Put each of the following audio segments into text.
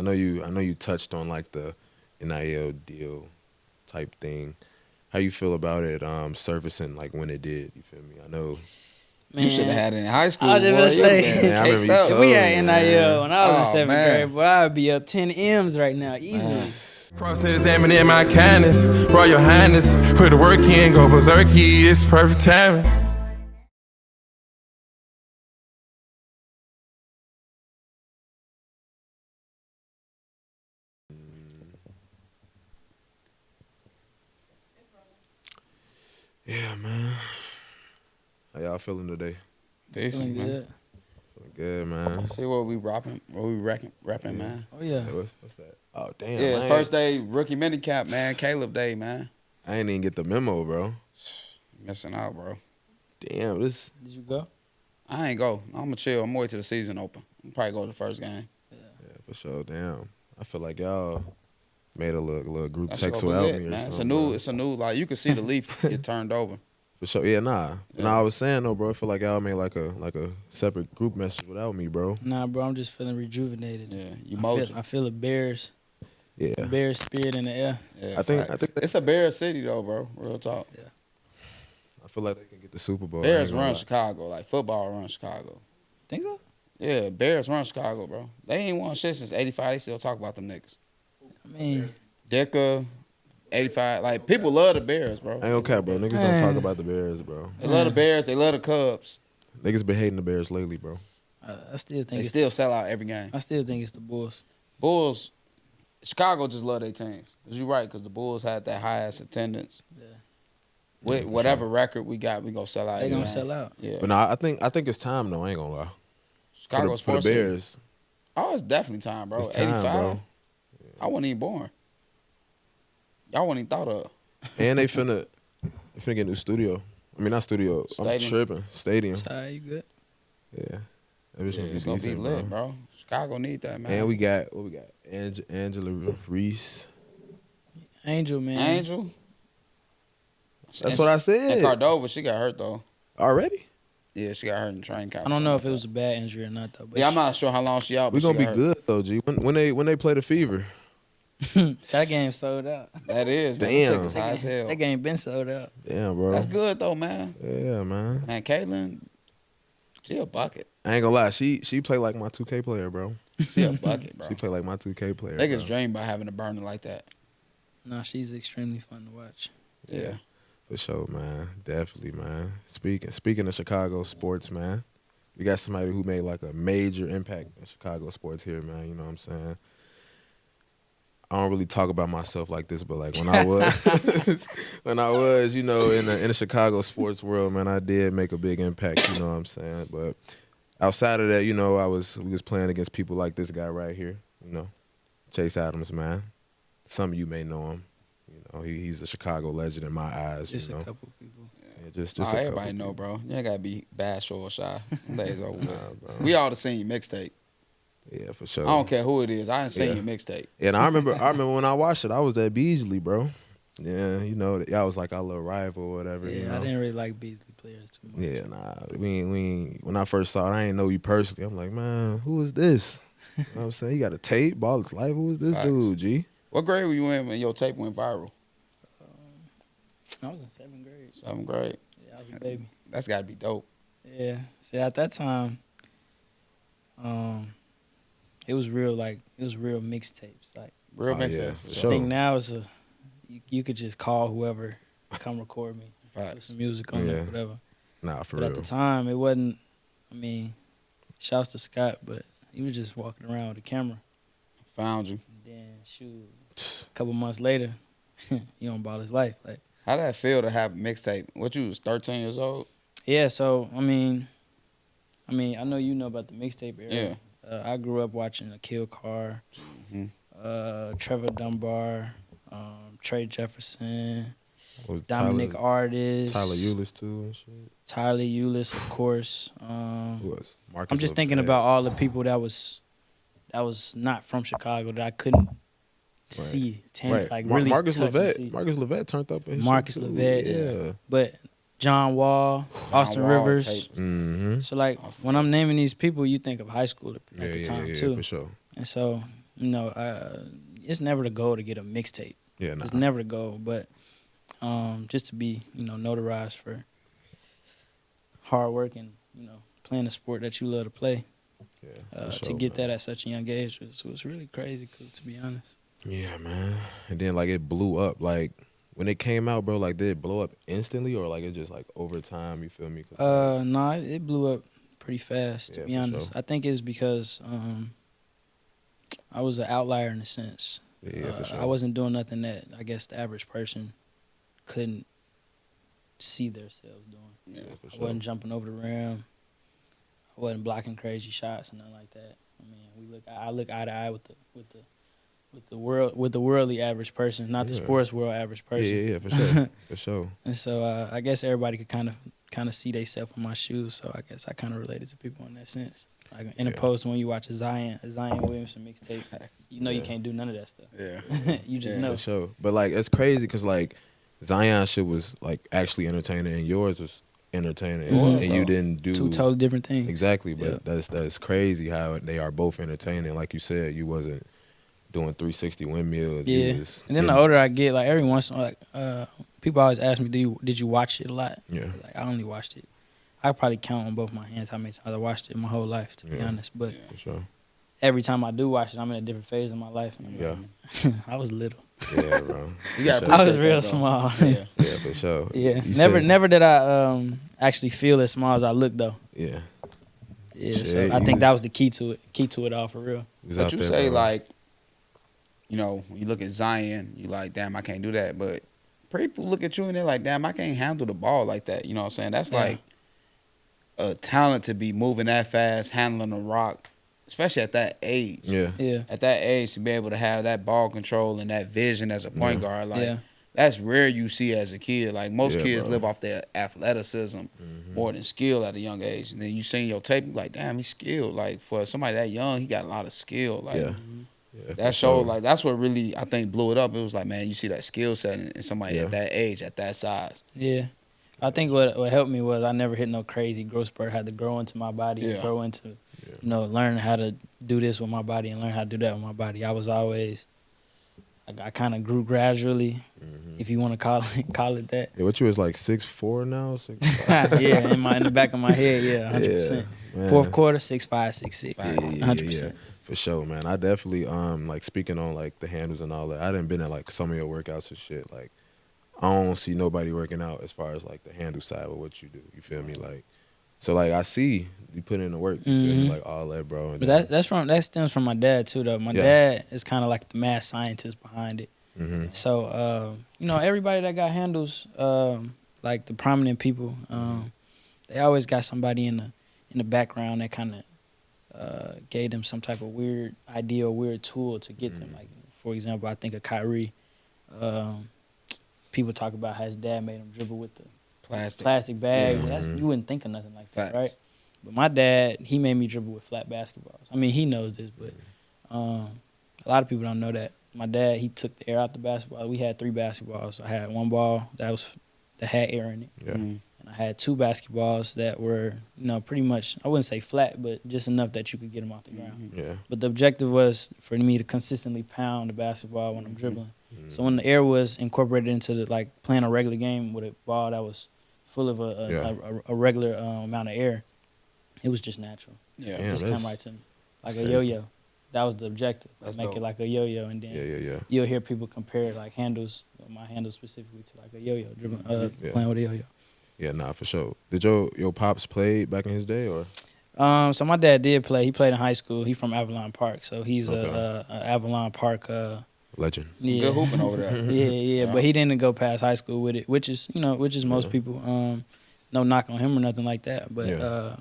know you touched on like the NIL deal type thing. How you feel about it surfacing like when it did? You feel me? I know. Man, you should have had it in high school. I was just gonna say, man, I remember you told we me, had NIL when I was in 7th grade, boy, I'd be up 10 M's right now, easily. Cross-examining my kindness, Royal Highness, put the work in, go berserky, it's perfect timing. Yeah, man. How y'all feeling today? Decent, man. Good. Feeling good, man. See what we rapping, man. Oh, yeah. Hey, what's that? Oh, damn. Yeah, first day rookie minicamp, man. Caleb Day, man. I ain't even get the memo, bro. Missing out, bro. Damn, this. Did you go? I ain't go. I'm gonna chill. I'm wait till the season open. I'm probably go to the first game. Yeah, for sure. Damn. I feel like y'all made a little group That text shit gonna without be lit, me or man. something. It's a new like you can see the leaf get turned over. For sure. Yeah, nah. Yeah. Nah, I was saying though, bro. I feel like y'all made like a separate group message without me, bro. Nah, bro, I'm just feeling rejuvenated. Yeah, you I mojo. feel a Bears Yeah. spirit in the air. Yeah, I think it's a Bears city though, bro. Real talk. Yeah. I feel like they can get the Super Bowl. Bears I ain't gonna run lie. Chicago. Like football run Chicago. Think so? Yeah, Bears run Chicago, bro. They ain't won shit since '85. They still talk about them niggas. I mean, Dicker, '85. Like people love the Bears, bro. I ain't gonna cap, bro. Niggas don't talk about the Bears, bro. They love the Bears. They love the Cubs. Niggas been hating the Bears lately, bro. I still think They still sell out every game. I still think it's the Bulls. Bulls, Chicago just love their teams. Cause you right, cause the Bulls had that highest attendance. Yeah. With whatever record we got, we gonna sell out. They every gonna game. sell out. Yeah. But nah, I think it's time though. I ain't gonna lie. Chicago for sports the city. Bears. Oh, it's definitely time, bro. It's time, 85. bro. I wasn't even born. Y'all wasn't even thought of. And they finna get a new studio. I mean, not studio. I'm Stadium. tripping. Stadium. Sorry, you good? Yeah. That bitch Yeah, gonna it's be gonna be decent, lit, bro. Chicago need that, man. And we got Angela Reese. Angel, man. Angel. That's what I And said. Cordova, she got hurt though. Already? Yeah, she got hurt in the training camp. I don't know if it was a bad injury or not though. But Yeah, I'm not sure how long she out. We But gonna she be got good though, G. When they play the Fever. that game sold out. hurt. That is, man. Damn. The tickets high as hell. That game been sold out. Damn, bro. That's good though, man. Yeah, man. Man, Caitlin, she a bucket. I ain't gonna lie. She play like my 2K player, bro. She a bucket, bro. She play like my 2K player. Niggas bro. dream about having a burner like that. Nah, she's extremely fun to watch. Yeah. For sure, man. Definitely, man. Speaking of Chicago sports, man, we got somebody who made like a major impact in Chicago sports here, man. You know what I'm saying? I don't really talk about myself like this, but like when I was, you know, in the Chicago sports world, man, I did make a big impact. You know what I'm saying? But outside of that, you know, we was playing against people like this guy right here. You know, Chase Adams, man. Some of you may know him. You know, he's a Chicago legend in my eyes. Just you know? a couple people. Yeah, just Oh, a couple everybody know, people. bro. You ain't gotta be bashful or shy. Days over. with. bro. We all the same mixtape. Yeah, for sure. I don't care who it is. I ain't seen Yeah. your mixtape. And I remember when I watched it, I was at Beasley, bro. Yeah, you know, y'all was like our little rival or whatever. Yeah, you know? I didn't really like Beasley players too much. Yeah, nah, we ain't. When I first saw it, I ain't know you personally. I'm like, man, who is this? You know what I'm saying? You got a tape, Ball is Life. Who is this Facts. dude, G? What grade were you in when your tape went viral? I was in 7th grade. 7th grade. Yeah, I was a baby. That's gotta be dope. Yeah. See, at that time, it was real mixtapes. Like Real Oh, mixtape. yeah, for for I sure. think now it's you could just call whoever, come record me, put Facts. some music on Yeah. it, whatever. Nah, for But real. at the time, it wasn't. I mean, shouts to Scott, but he was just walking around with a camera. Found you. And then shoot, a couple months later, he on Ball His Life. Like, How did that feel to have a mixtape? What you was 13 years old? yeah. So I mean, I know you know about the mixtape era. Yeah. I grew up watching Akil Carr, Mhm. Trevor Dunbar, Trey Jefferson, Was Dominic Artis, Tyler Eulis too and shit. Tyler Eulis, of course. Who was? Marcus I'm just thinking Levette. about all the people that was not from Chicago that I couldn't see, Right. like really Marcus touch and see. Levette. Marcus Levette turned up in his Marcus shit, too. Levette, Yeah. But John Wall, Austin Wall Rivers. tape. Mm-hmm. So like when I'm naming these people, you think of high school at the time Yeah, too. for sure. And so, it's never the goal to get a mixtape. Yeah, nah. It's never the goal, but just to be, notarized for hard work and, playing a sport that you love to play. Yeah, for To sure, get man. that at such a young age was really crazy, to be honest. Yeah, man. And then like it blew up. Like when it came out, bro, like did it blow up instantly or like it just like over time, you feel me? 'Cause, like, No, it blew up pretty fast, to Yeah, be for honest. sure. I think it's because I was an outlier in a sense. yeah, for sure. I wasn't doing nothing that I guess the average person couldn't see themselves doing. Yeah. for I sure. wasn't jumping over the rim. I wasn't blocking crazy shots and nothing like that. I mean, I look eye to eye with the worldly average person, not the Yeah. sports world average person. Yeah, for sure. For sure. And so I guess everybody could kind of see themselves in my shoes. So I guess I kind of related to people in that sense. Like in opposed to when you watch a Zion Williamson mixtape, you Yeah. can't do none of that stuff. Yeah. You just Yeah. know. For sure. But like it's crazy because like Zion shit was like actually entertaining and yours was entertaining. Mhm. And you didn't do Two totally different things. exactly, but Yeah. that's crazy how they are both entertaining. Like you said, you wasn't doing 360 windmills. You Yeah. was And then the older I get, like every once in a while, like people always ask me, did you watch it a lot? Yeah. Like I only watched it. I could probably count on both my hands how many times I watched it in my whole life, to be Yeah. honest. But For sure. every time I do watch it, I'm in a different phase of my life. And Yeah. I was little. Yeah, bro. You gotta For I was sure. appreciate real that, though. small. Yeah. Yeah, for sure. Yeah. You Never said- did I actually feel as small as I look though. Yeah. Yeah. Shit, So I you think that was- was the key to it. Key to it all for real. Was But out you there, say bro. like, when you look at Zion, you like, damn, I can't do that. But people look at you and they're like, damn, I can't handle the ball like that. You know what I'm saying? That's Yeah. like a talent to be moving that fast, handling the rock, especially at that age. Yeah. Yeah. At that age, to be able to have that ball control and that vision as a point Yeah. guard, like Yeah. that's rare you see as a kid. Like most Yeah, kids bro. live off their athleticism more than skill at a young age. And then you see your tape, you like, damn, he's skilled. Like for somebody that young, he got a lot of skill. Like Yeah. Yeah, for that showed, sure. like that's what really I think blew it up. It was like, man, you see that skill set in somebody Yeah. at that age, at that size. Yeah. I think what helped me was I never hit no crazy growth spurt. I had to grow into my body, Yeah. grow into, Yeah. learn how to do this with my body and learn how to do that with my body. I was always, I kind of grew gradually, if you want to call it that. Yeah, what you was like 6'4" now? 6'5"? Yeah, in the back of my head, yeah, 100%. man. Fourth quarter, 6'5", 6'6", Yeah, 100%. for sure, man. I definitely like speaking on like the handles and all that. I done been at like some of your workouts and shit. Like I don't see nobody working out as far as like the handle side of what you do. You feel me? Like so, like I see you put in the work. You feel me? Mhm. Like all that, bro. And But that stems from my dad too, though. My Yeah. dad is kind of like the mad scientist behind it. hmm So, everybody that got handles, like the prominent people, they always got somebody in the background that kind of gave them some type of weird idea or weird tool to get them. Like, for example, I think of Kyrie. People talk about how his dad made him dribble with the plastic bags. You wouldn't think of nothing like that, Facts. right? But my dad, he made me dribble with flat basketballs. I mean, he knows this, but a lot of people don't know that. My dad, he took the air out the basketball. We had 3 basketballs. I had one ball that had air in it, Yeah. Mhm. and I had 2 basketballs that were, pretty much, I wouldn't say flat, but just enough that you could get them off the ground. Yeah. But the objective was for me to consistently pound the basketball when I'm dribbling. Mm-hmm. So when the air was incorporated into playing a regular game with a ball that was full of a regular amount of air, it was just natural. Yeah. Damn, It just that's- came right to me. Like a that's crazy. yo-yo. That was the objective. That's make dope. it like a yo-yo, and then Yeah. you'll hear people compare like handles, my handles specifically, to like a yo-yo, dribbling, Yeah. playing with a yo-yo. Yeah, nah, for sure. Did your pops play back in his day or? So my dad did play. He played in high school. He from Avalon Park, so he's Okay. a Avalon Park. Legend. Yeah. Good hooping over there. Yeah. But he didn't go past high school with it, which is most Yeah. people. No knock on him or nothing like that, but Yeah.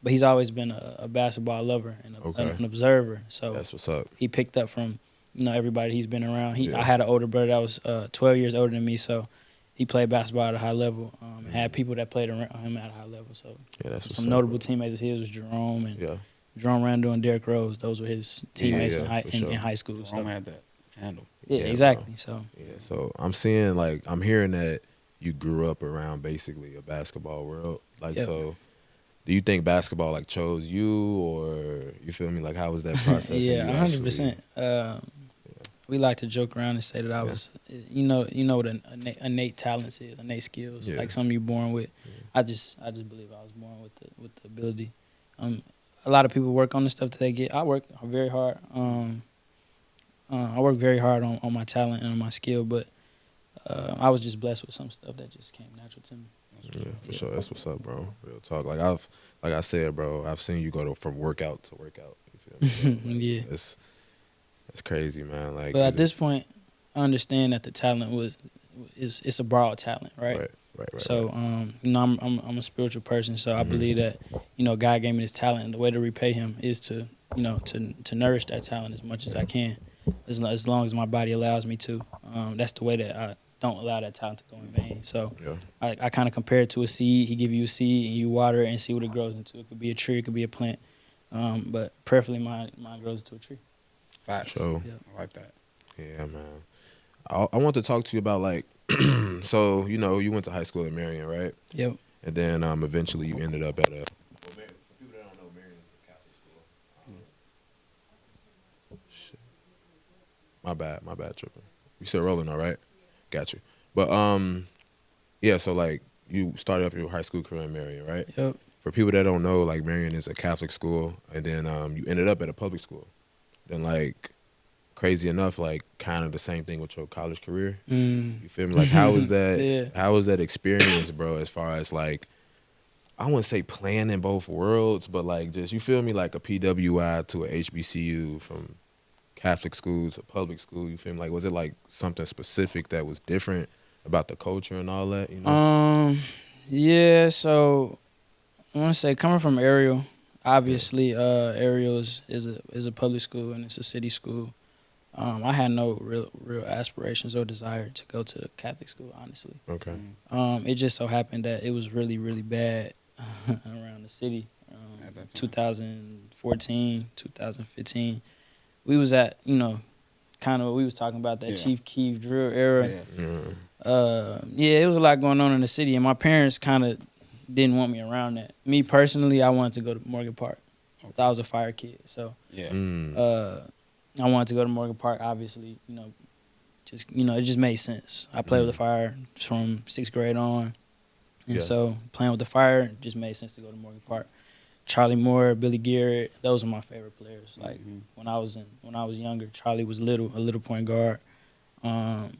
but he's always been a basketball lover and Okay. an observer. So That's what's up. he picked up from everybody he's been around. Yeah. I had an older brother that was 12 years older than me, so he played basketball at a high level. And had people that played around him at a high level. So Yeah, that's what's some up, notable bro. teammates of his was Jerome and Yeah. Jerome Randall and Derrick Rose. Those were his teammates yeah, in high for sure. in high school. Rome So. had that handle. Yeah, Yeah, exactly. So Yeah. So I'm seeing I'm hearing that you grew up around basically a basketball world. Like Yeah. so do you think basketball like chose you, or you feel me? Like, how was that process? Yeah, and you 100%. We like to joke around and say that I was, you know what innate talents is, innate skills, like something you're born with. I just believe I was born with the ability. A lot of people work on the stuff that they get. I work very hard. I work very hard on my talent and on my skill, but I was just blessed with some stuff that just came natural to me. Yeah, for sure. That's what's up, bro. Real talk. Like I said, bro, I've seen you go from workout to workout. You feel me? Bro? Like, Yeah. It's crazy, man. Like, but at this point, I understand that the talent it's a broad talent, right? Right. So, you know, I'm a spiritual person, so I believe that, you know, God gave me this talent, and the way to repay Him is to, you know, to nourish that talent as much as I can, as long as my body allows me to. That's the way that I don't allow that talent to go in vain. So, I kind of compare it to a seed. He give you a seed, and you water it and see what it grows into. It could be a tree, it could be a plant, but preferably mine grows into a tree. Facts. So, I like that. Yeah, man. I want to talk to you about, like, so, you know, you went to high school at Marion, right? Yep. And then eventually you ended up at a, for people that don't know, Marion is a Catholic school. Shit. My bad, tripping. You still rolling, all right? Got you. But, yeah, so, like, you started up your high school career in Marion, right? Yep. For people that don't know, like, Marion is a Catholic school, and then you ended up at a public school. Then, like, crazy enough, like, kind of the same thing with your college career. You feel me? Like, how was that? How was that experience, bro? As far as, like, I wouldn't say playing in both worlds, but, like, just, you feel me? Like a PWI to a HBCU, from Catholic school to public school. You feel me? Like, was it like something specific that was different about the culture and all that? You know? Yeah. So I want to say, coming from Ariel, obviously, Ariel is a public school and it's a city school. I had no real aspirations or desire to go to the Catholic school, honestly. Okay. It just so happened that it was really, really bad around the city. 2014, 2015. We was at, you know, kind of what we was talking about, that Chief Keef drill era. It was a lot going on in the city, and my parents kind of didn't want me around that. Me personally, I wanted to go to Morgan Park. I was a fire kid, so I wanted to go to Morgan Park. Obviously, you know, it just made sense. I played with the fire from 6th grade on, and so playing with the fire just made sense to go to Morgan Park. Charlie Moore, Billy Garrett, those are my favorite players. Like when I was younger, Charlie was a little point guard. And,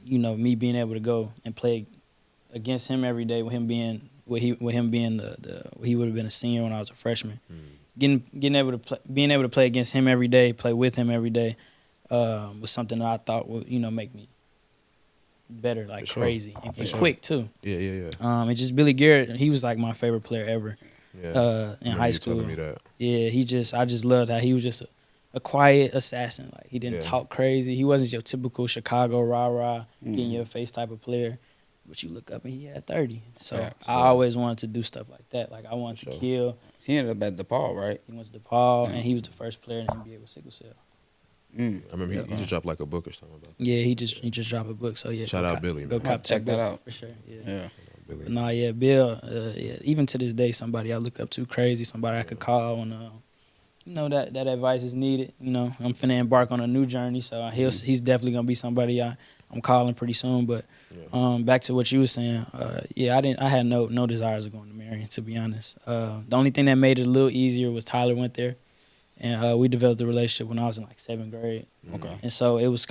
you know, me being able to go and play against him every day, with him being he would have been a senior when I was a freshman. Being able to play against him every day, play with him every day, was something that I thought would, you know, make me better, like crazy and quick too. And just Billy Garrett, he was like my favorite player ever. In high school. You telling me that. I just loved how he was just a quiet assassin. Like, he didn't talk crazy. He wasn't your typical Chicago rah-rah, get in your face type of player. But you look up and he had 30. So I always wanted to do stuff like that. Like, I wanted to kill. He ended up at DePaul, right? He went to DePaul, and he was the first player in the NBA with sickle cell. I remember he just dropped like a book or something about that. Yeah, he just dropped a book. So shout out Billy, man. Go check that out for sure. Billy. Bill. Even to this day, somebody I look up to crazy. Somebody I could call when you know, that advice is needed. You know, I'm finna embark on a new journey, so he's definitely gonna be somebody I'm calling pretty soon. But back to what you were saying, I had no desires of going to Marion, to be honest. The only thing that made it a little easier was Tyler went there, and we developed a relationship when I was in like 7th grade. Okay. And so it was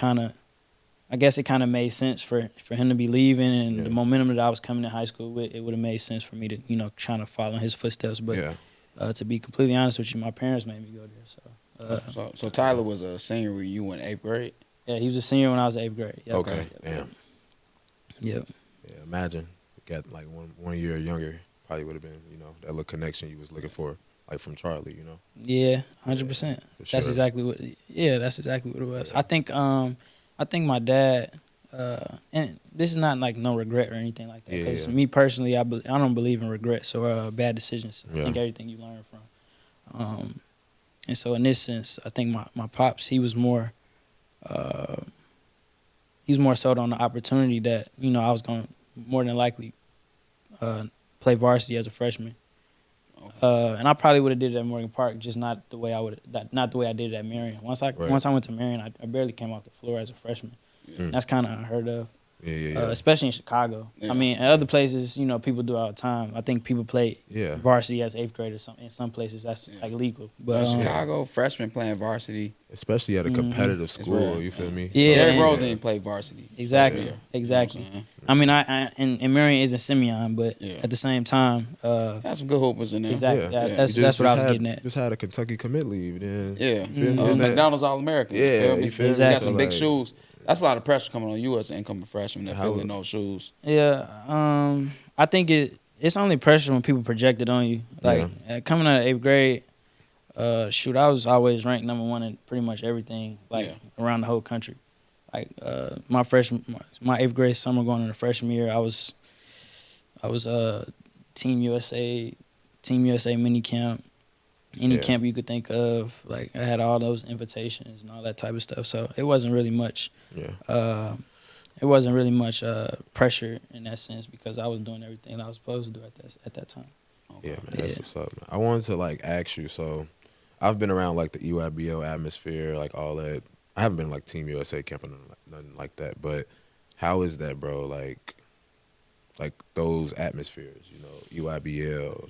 I guess it kind of made sense for him to be leaving, and the momentum that I was coming to high school with, it would have made sense for me to, you know, trying to follow in his footsteps. But to be completely honest with you, my parents made me go there. So Tyler was a senior when you went 8th grade? Yeah, he was a senior when I was 8th grade. Yep. Okay, damn. Yep. Yeah, imagine got like one year younger, probably would have been, you know, that little connection you was looking for, like from Charlie, you know. Yeah, 100%. That's exactly what. Yeah, that's exactly what it was. Yeah. I think my dad, and this is not like no regret or anything like that. Because me personally, I don't believe in regrets or bad decisions. I think everything you learn from. And so in this sense, I think my pops, he was more sold on the opportunity that, you know, I was going to more than likely play varsity as a freshman. And I probably would have did it at Morgan Park, just not the way not the way I did it at Marion. Once I went to Marion, I barely came off the floor as a freshman. That's kind of unheard of. Especially in Chicago. Yeah. I mean, in other places, people do it all the time. I think people play varsity as 8th grade or something. In some places, that's like legal. But Chicago freshmen playing varsity, especially at a competitive school. You feel me? Yeah, Derrick Rose didn't play varsity. Exactly. I mean, and Marion isn't Simeon, but at the same time, had some good hoopers in there. Exactly. Yeah. That's what I was getting at. Just had a Kentucky commit leave. Then McDonald's All-American. You feel me? Exactly. Got some big shoes. That's a lot of pressure coming on you as an incoming freshman that fill in those shoes. Yeah, I think it's only pressure when people project it on you. Like coming out of 8th grade, I was always ranked number 1 in pretty much everything, around the whole country. Like my 8th grade summer going into freshman year, I was Team USA mini camp. Any camp you could think of, like I had all those invitations and all that type of stuff. So it wasn't really much. Pressure in that sense because I was doing everything I was supposed to do at that time. Yeah, man, that's what's up, man. I wanted to ask you. So, I've been around the EYBL atmosphere, all that. I haven't been Team USA camping or nothing like that. But how is that, bro? Like those atmospheres, EYBL.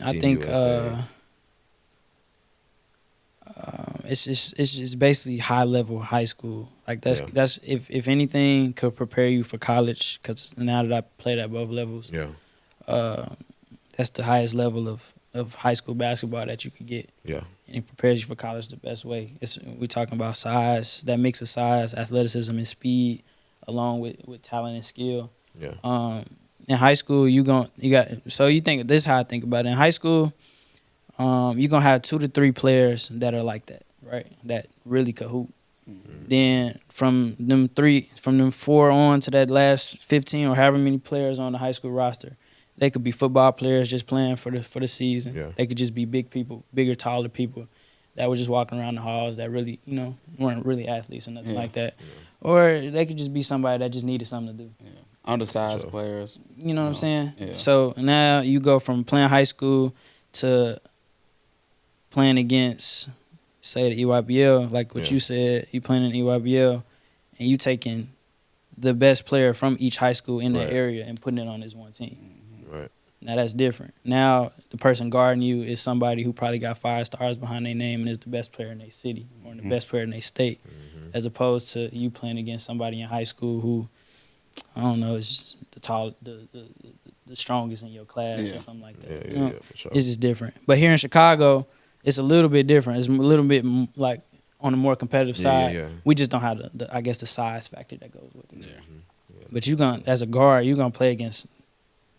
I think it's just basically high level high school. That's if anything could prepare you for college. Because now that I played at both levels, that's the highest level of high school basketball that you could get. Yeah, and it prepares you for college the best way. We're talking about size, that mix of size, athleticism, and speed, along with talent and skill. Yeah. In high school, this is how I think about it. In high school, you're gonna have 2 to 3 players that are like that, right? That really could hoop. Mm-hmm. Then from them 4 on to that last 15 or however many players on the high school roster, they could be football players just playing for the season. Yeah. They could just be big people, bigger, taller people that were just walking around the halls that really, weren't really athletes or nothing like that. Yeah. Or they could just be somebody that just needed something to do. Yeah. Undersized players. You know what I'm saying? Yeah. So now you go from playing high school to playing against, say, the EYBL, like what you said, you playing in EYBL, and you taking the best player from each high school in that area and putting it on this one team. Mm-hmm. Right. Now that's different. Now the person guarding you is somebody who probably got 5 stars behind their name and is the best player in their city or the best player in their state, as opposed to you playing against somebody in high school who, I don't know, is the strongest in your class or something like that. Yeah, for sure. It's just different. But here in Chicago, it's a little bit different. It's a little bit on the more competitive side. Yeah. We just don't have the size factor that goes with it. Yeah. Yeah. But as a guard, you're gonna play against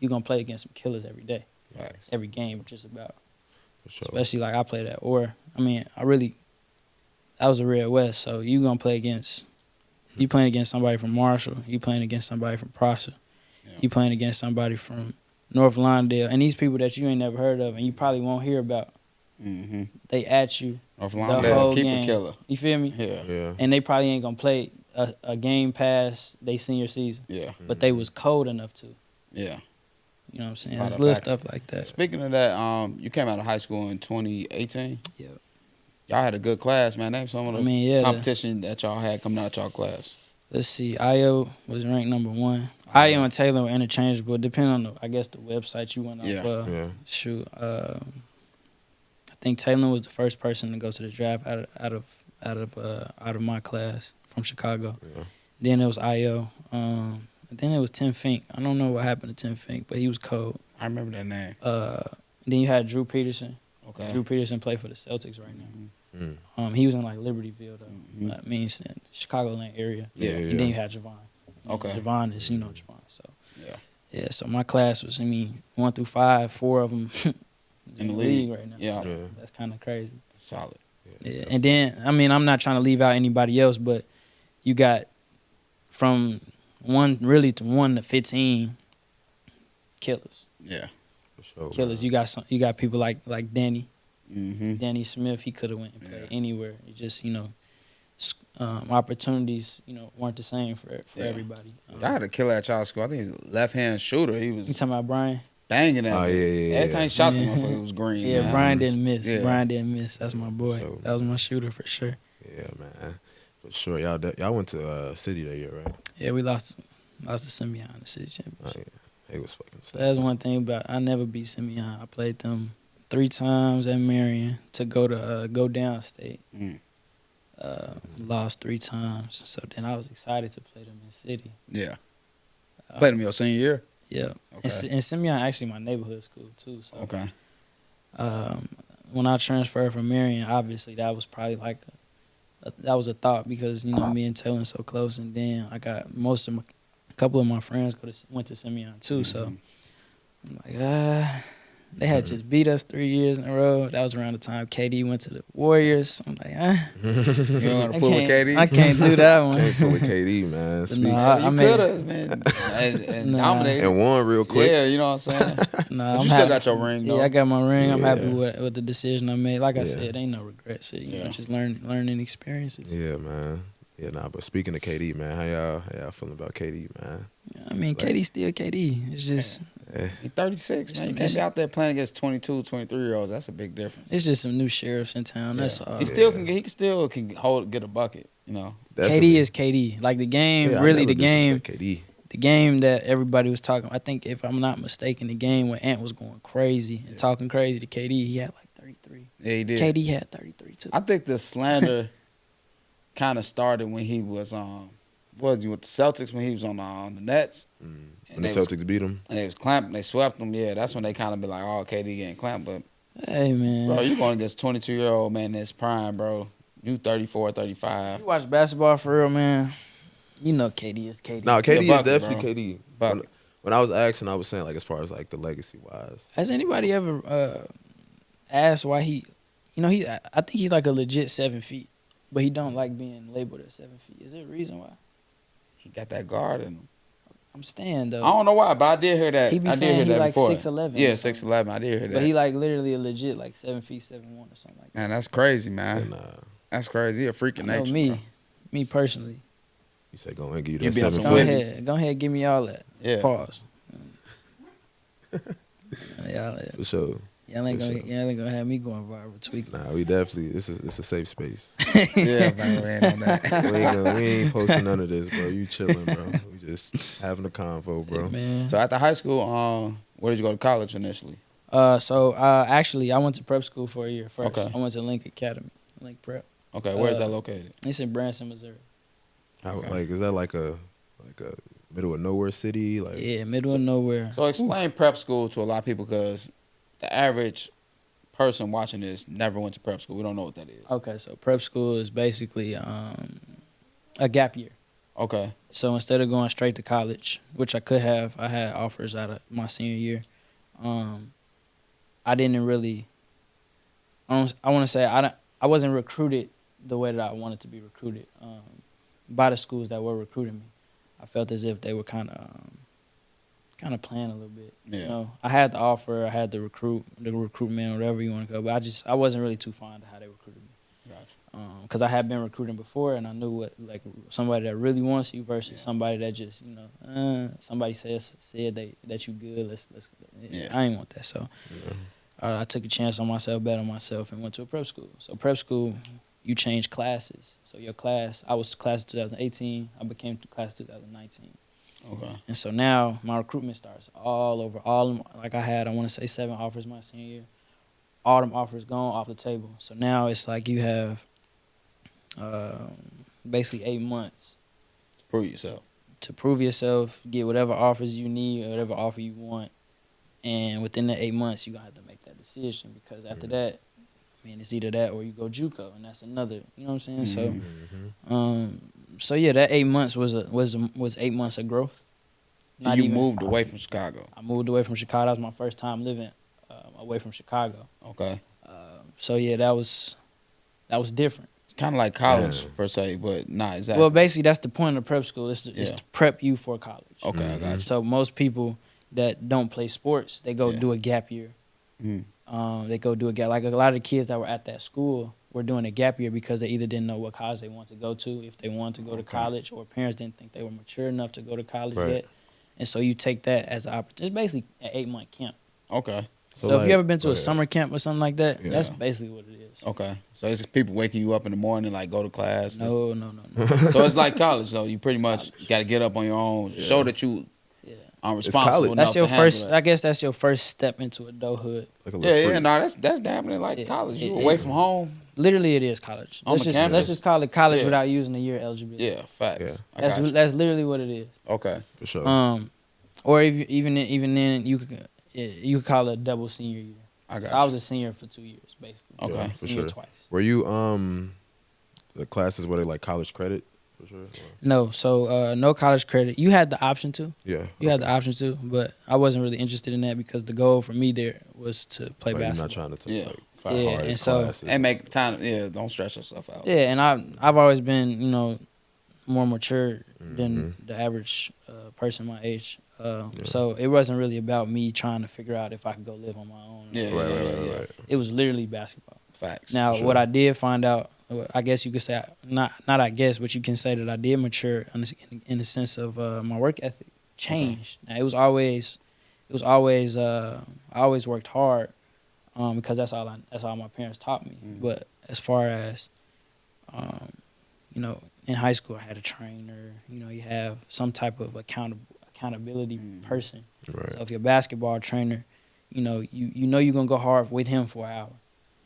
some killers every day. Facts. Every game, just about. For sure. Especially I played at I was a Red West, so you gonna play against. You playing against somebody from Marshall. You playing against somebody from Prosser. Yeah. You playing against somebody from North Lawndale, and these people that you ain't never heard of, and you probably won't hear about. Mm-hmm. They at you North Lawndale, keep game. A killer. You feel me? Yeah. And they probably ain't gonna play a game past they senior season. Yeah. But they was cold enough to. Yeah. You know what I'm saying? There's little stuff like that. Speaking of that, you came out of high school in 2018. Yeah. Y'all had a good class, man. Name some of the competition that y'all had coming out of y'all class. Let's see. Io was ranked number 1. Io and Taylor were interchangeable, depending on the website you went off. Shoot. I think Taylor was the first person to go to the draft out of my class from Chicago. Yeah. Then it was Io. Then it was Tim Fink. I don't know what happened to Tim Fink, but he was cold. I remember that name. Then you had Drew Peterson. Okay. Drew Peterson played for the Celtics right now. Mm-hmm. He was in Libertyville though. Mm-hmm. I mean, Chicagoland area. Yeah. And then you had Javon. Okay. Javon is Javon. So yeah. So my class was 1 through 5, 4 of them in the league right now. Yeah. So that's kind of crazy. Solid. Yeah. And then I'm not trying to leave out anybody else, but you got from 1 to 15 killers. Yeah. For sure. Killers. Man. You got people like Danny. Mm-hmm. Danny Smith, he could have went and played anywhere. It just, opportunities, weren't the same for everybody. I had a killer at y'all school. I think he's a left-hand shooter. He was. You talking about Brian? banging that. Oh, bitch. yeah. Every time he shot the motherfucker, it was green. Yeah, man. Brian didn't miss. Yeah. Brian didn't miss. That's my boy. So- That was my shooter for sure. Yeah, man. For sure. Y'all went to City that year, right? Yeah, we lost to Simeon in the city Oh, championship. yeah. They was fucking So that's one thing about I never beat Simeon. I played them 3 times at Marion to go to go down state. Mm. Lost 3 times. So then I was excited to play them in city. Yeah. Played him your senior year? Yeah. Okay. And Simeon actually my neighborhood school too. So Okay. when I transferred from Marion, obviously that was probably like that was a thought because you know me and Taylor so close, and then I got a couple of my friends went to Simeon too. So I'm like, they had just beat us 3 years in a row. That was around the time KD went to the Warriors. I'm like, You don't want to pull with KD? I can't do that one. Can't pull with KD, man. Speak. Nah, You I mean- could have, man. And Nah. dominated. And won real quick. Yeah, you know what I'm saying? Nah, But you still got your ring, though. Yeah, I got my ring. I'm happy Yeah. with the decision I made. Like I Yeah. said, ain't no regrets. You Yeah. know, just learning experiences. Yeah, man. Yeah, nah, but speaking of KD, man, how y'all feeling about KD, man? I mean, Like- KD still KD. It's just He's 36, man. You can't be out there playing against 22, 23-year-olds. That's a big difference. it's just some new sheriffs in town. That's Yeah. all. He still can get a bucket, you know. KD is KD. Like the game, Yeah, I really never the game. disrespect KD. The game that everybody was talking. I think if I'm not mistaken, the game when Ant was going crazy and talking crazy to KD, he had like 33. Yeah, he did. KD had 33 too. I think the slander kind of started when he was with the Celtics when he was on the Nets. When the Celtics beat him. And they was clamping, they swept him. Yeah, that's when they kind of be like, oh, KD getting clamped. But, Hey man, bro, you going against 22-year-old man in his prime, bro. You 34, 35. you watch basketball for real, man. You know KD is KD. No, KD Yeah, bucket, is definitely bro. KD. Bucket. When I was asking, I was saying like as far as like the legacy wise. Has anybody ever asked why he? You know, I think he's like a legit 7 feet, but he don't like being labeled as 7 feet. Is there a reason why? He got that guard in him. I'm staying though. I don't know why, but I did hear that. He be I did saying hear he that like before. 6'11" Yeah, or something. 6'11". I did hear that. But he like literally a legit like 7 feet 7'1" or something like that. Man, that's crazy, man. And That's crazy. He a freak of I know nature. me, bro. me personally. you say go ahead and give you You that be on 7 some Go foot. Whitney. ahead, give me all that. Yeah. Pause. For sure. Y'all ain't For gonna have me going viral tweaking. Nah, we definitely it's a safe space. Yeah, man, we ain't on that. we ain't posting none of this, bro. You chilling, bro. We just having a convo, bro. Hey, man. So after high school, where did you go to college initially? Actually, I went to prep school for a year first. Okay. I went to Link Academy, Link Prep. Okay, where is that located? It's in Branson, Missouri. How, like is that like a middle of nowhere city? Like Yeah, middle of nowhere. So explain prep school to a lot of people because the average person watching this never went to prep school. We don't know what that is. Okay, so prep school is basically a gap year. Okay. So instead of going straight to college, which I could have, I had offers out of my senior year. I didn't really. I want to say I wasn't recruited the way that I wanted to be recruited by the schools that were recruiting me. I felt as if they were kind of playing a little bit. Yeah. You know, I had the offer, I had the recruitment, whatever you want to go, but I wasn't really too fond of how they recruited me. Gotcha. Because I had been recruiting before, and I knew what like somebody that really wants you versus somebody that just somebody said that you good. Let's Yeah. I ain't want that. So I took a chance on myself, bet on myself, and went to a prep school. So prep school, you change classes. So your class, I was class of 2018. I became class of 2019. Okay. And so now my recruitment starts all over. Like I want to say 7 offers my senior year. All them offers gone off the table. So now it's like you have basically 8 months Prove yourself. to prove yourself, get whatever offers you need, or whatever offer you want. And within the 8 months, you're going to have to make that decision because after that, I mean, it's either that or you go JUCO, and that's another, you know what I'm saying? So yeah, that 8 months was 8 months of growth. And you moved away from Chicago. I moved away from Chicago. That was my first time living away from Chicago. Okay. So yeah, that was different. It's kind of like college Yeah. per se, but not exactly. Well, basically, that's the point of prep school. It's to prep you for college. Okay, I got you. So most people that don't play sports, they go Yeah. do a gap year. Mm. They go do a gap. Like a lot of the kids that were at that school were doing a gap year because they either didn't know what college they wanted to go to, if they wanted to go to college, or parents didn't think they were mature enough to go to college Right. yet. And so you take that as an opportunity. It's basically an 8-month camp. Okay. So like, if you ever been to a summer camp or something like that, Yeah. that's basically what it is. Okay. So it's people waking you up in the morning, like go to class. No. So it's like college, though. You pretty much got to get up on your own, show that you are responsible enough That's your to handle first. that. I guess that's your first step into adulthood. Like a little Yeah, freak. no, that's damn near like college. You away from home. Literally, it is college. On the campus? Let's just call it college Yeah. without using the year eligibility. Yeah, facts. Yeah. I got you. That's literally what it is. Okay. For sure. Or even then you could call it a double senior year. I got So I was a senior for 2 years, basically. Okay. Yeah, for Senior sure. twice. Were you the classes were they like college credit for sure? Or- No, so no college credit. You had the option to. Yeah. You had the option to, but I wasn't really interested in that because the goal for me there was to play Like, you're basketball. not trying to take Yeah. like Facts. Yeah, hard and so- classes. And make time. Yeah, don't stress yourself out. Yeah, and I've always been, more mature than the average person my age. So it wasn't really about me trying to figure out if I could go live on my own. Yeah, Right. It was literally basketball. Facts. Now, For sure. what I did find out, I guess you could say, not I guess, but you can say that I did mature in the sense of my work ethic changed. Now, I always worked hard because that's all my parents taught me. But as far as, in high school, I had a trainer. You have some type of accountability person. Right. So if your basketball trainer, you know you're gonna go hard with him for an hour.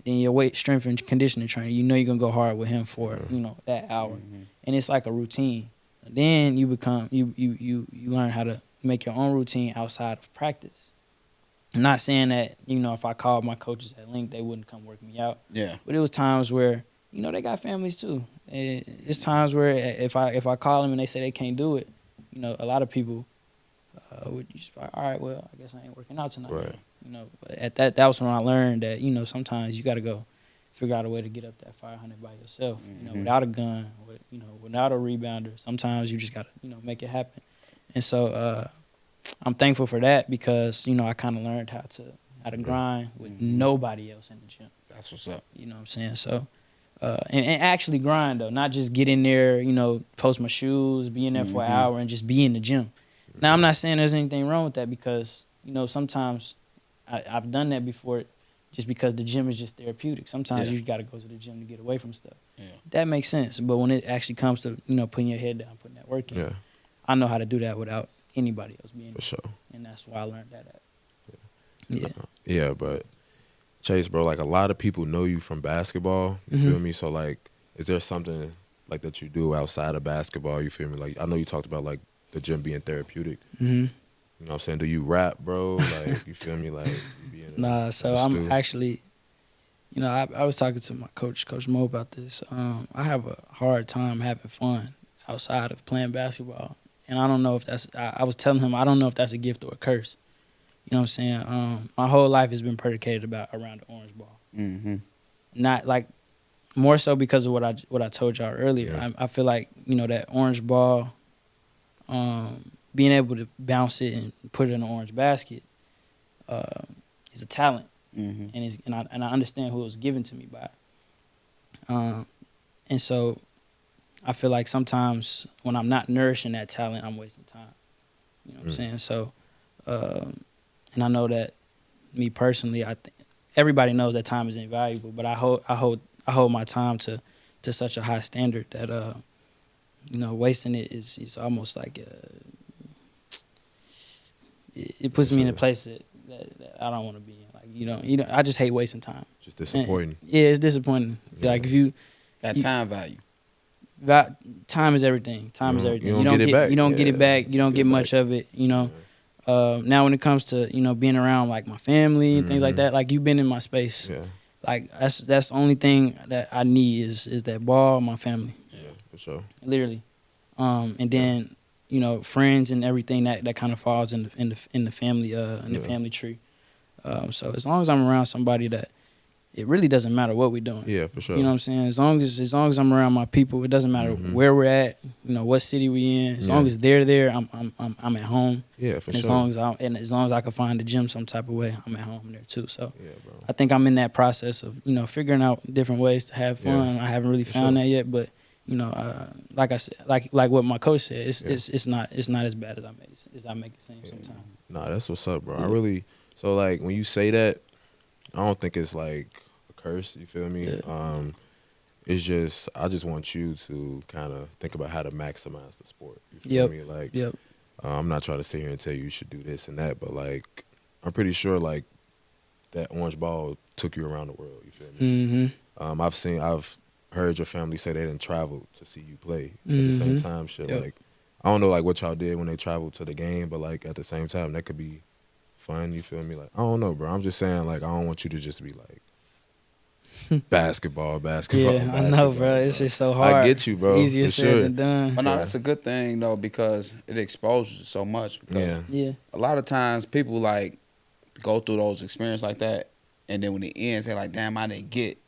Then your weight, strength, and conditioning trainer, you're gonna go hard with him for that hour, and it's like a routine. Then you become you learn how to make your own routine outside of practice. I'm not saying that if I called my coaches at Link, they wouldn't come work me out. Yeah. But it was times where they got families too. And it's times where if I call them and they say they can't do it, a lot of people would just be like, all right, well, I guess I ain't working out tonight. Right. But at that was when I learned that sometimes you got to go figure out a way to get up that 500 by yourself. Without a gun, without a rebounder. Sometimes you just got to make it happen. And so I'm thankful for that because I kind of learned how to grind with nobody else in the gym. That's what's up. You know what I'm saying? So, and actually grind, though. Not just get in there, post my shoes, be in there for an hour, and just be in the gym. Now, I'm not saying there's anything wrong with that because, sometimes I've done that before just because the gym is just therapeutic. Sometimes you got to go to the gym to get away from stuff. Yeah. That makes sense. But when it actually comes to, putting your head down, putting that work in, I know how to do that without anybody else being For sure. And that's why I learned that at. Yeah. Yeah, but Chase, bro, like a lot of people know you from basketball. You feel me? So like, is there something like that you do outside of basketball? You feel me? Like I know you talked about like the gym being therapeutic. You know what I'm saying? Do you rap, bro? Like you feel me? Like you be in Nah, so the I'm stew? actually, I was talking to my coach, Coach Mo, about this. I have a hard time having fun outside of playing basketball, and I don't know if that's. I was telling him I don't know if that's a gift or a curse. You know what I'm saying? My whole life has been predicated around the orange ball. Not like more so because of what I told y'all earlier. Yeah. I feel like that orange ball, being able to bounce it and put it in an orange basket, is a talent, and I understand who it was given to me by. And so, I feel like sometimes when I'm not nourishing that talent, I'm wasting time. You know what I'm saying? So, and I know that me personally, I think everybody knows that time is invaluable, but I hold my time to such a high standard that wasting it is almost like it puts me in a place that I don't want to be in. Like I just hate wasting time. Just disappointing. Yeah, it's disappointing. Yeah. Like if you That time value. time is everything. Time is everything. You don't get it back. You don't get Yeah. it back. You don't Get get it much back. of it. Now when it comes to being around like my family and things like that, like you've been in my space. Yeah. Like that's the only thing that I need is that ball, my family, Yeah, for sure. literally, and then friends and everything that kind of falls in the family the family tree. So as long as I'm around somebody that it really doesn't matter what we're doing. Yeah, for sure. You know what I'm saying? As long as I'm around my people, it doesn't matter where we're at, what city we in. As long as they're there, I'm at home. Yeah, for And sure. as long as I can find the gym some type of way, I'm at home there too. So Yeah, bro. I think I'm in that process of figuring out different ways to have fun. I haven't really found that yet, but like I said, like what my coach said, it's not as bad as I make it seem sometimes. Nah, that's what's up, bro. Yeah. So like when you say that, I don't think it's like a curse. You feel me? Yeah. It's just I just want you to kind of think about how to maximize the sport. You feel Yep. me? Like, Yep. I'm not trying to sit here and tell you should do this and that, but like I'm pretty sure like that orange ball took you around the world. You feel me? Mm-hmm. I've heard your family say they didn't travel to see you play. At the same Mhm. time, shit, Yep. like I don't know like what y'all did when they traveled to the game, but like at the same time that could be fun. You feel me? Like I don't know, bro. I'm just saying like I don't want you to just be like basketball. Yeah, I know, bro. It's just so hard. I get you, bro. It's easier for said sure. than done. But no, Yeah. that's a good thing though because it exposes you so much. Because Yeah. Yeah. a lot of times people like go through those experiences like that, and then when it ends, they're like, "Damn, I didn't get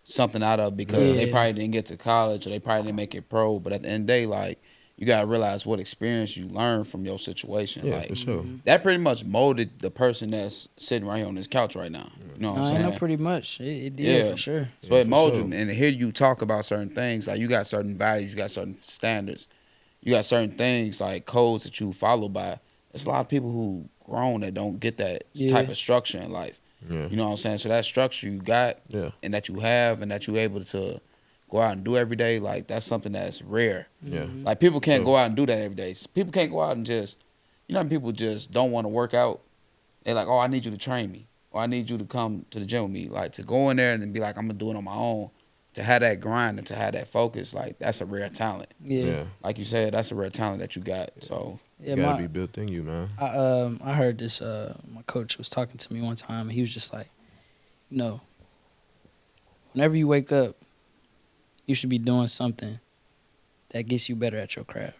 something out of it because they Yeah. probably didn't get to college or they probably didn't make it pro." But at the end of the day, like you gotta realize what experience you learned from your situation. Yeah, like for sure. that pretty much molded the person that's sitting right here on this couch right now. You know what I'm I saying? know pretty much. It did Yeah. for sure. So Yeah, it for molds sure. you, and to hear you talk about certain things, like you got certain values, you got certain standards, you got certain things like codes that you follow by. There's a lot of people who grown that don't get that Yeah. type of structure in life. Yeah. You know what I'm saying? So that structure you got Yeah. and that you have and that you're able to go out and do every day, like that's something that's rare. Yeah. Mhm. Like people can't Sure. go out and do that every day. People can't go out and just, you know, people just don't want to work out. They're like, oh, I need you to train me, or I need you to come to the gym with me. Like to go in there and be like, I'm gonna do it on my own. To have that grind and to have that focus, like that's a rare talent. Yeah. Yeah. Like you said, that's a rare talent that you got. So Yeah. It gotta My, be built in you, man. I heard this. My coach was talking to me one time, and he was just like, whenever you wake up, you should be doing something that gets you better at your craft.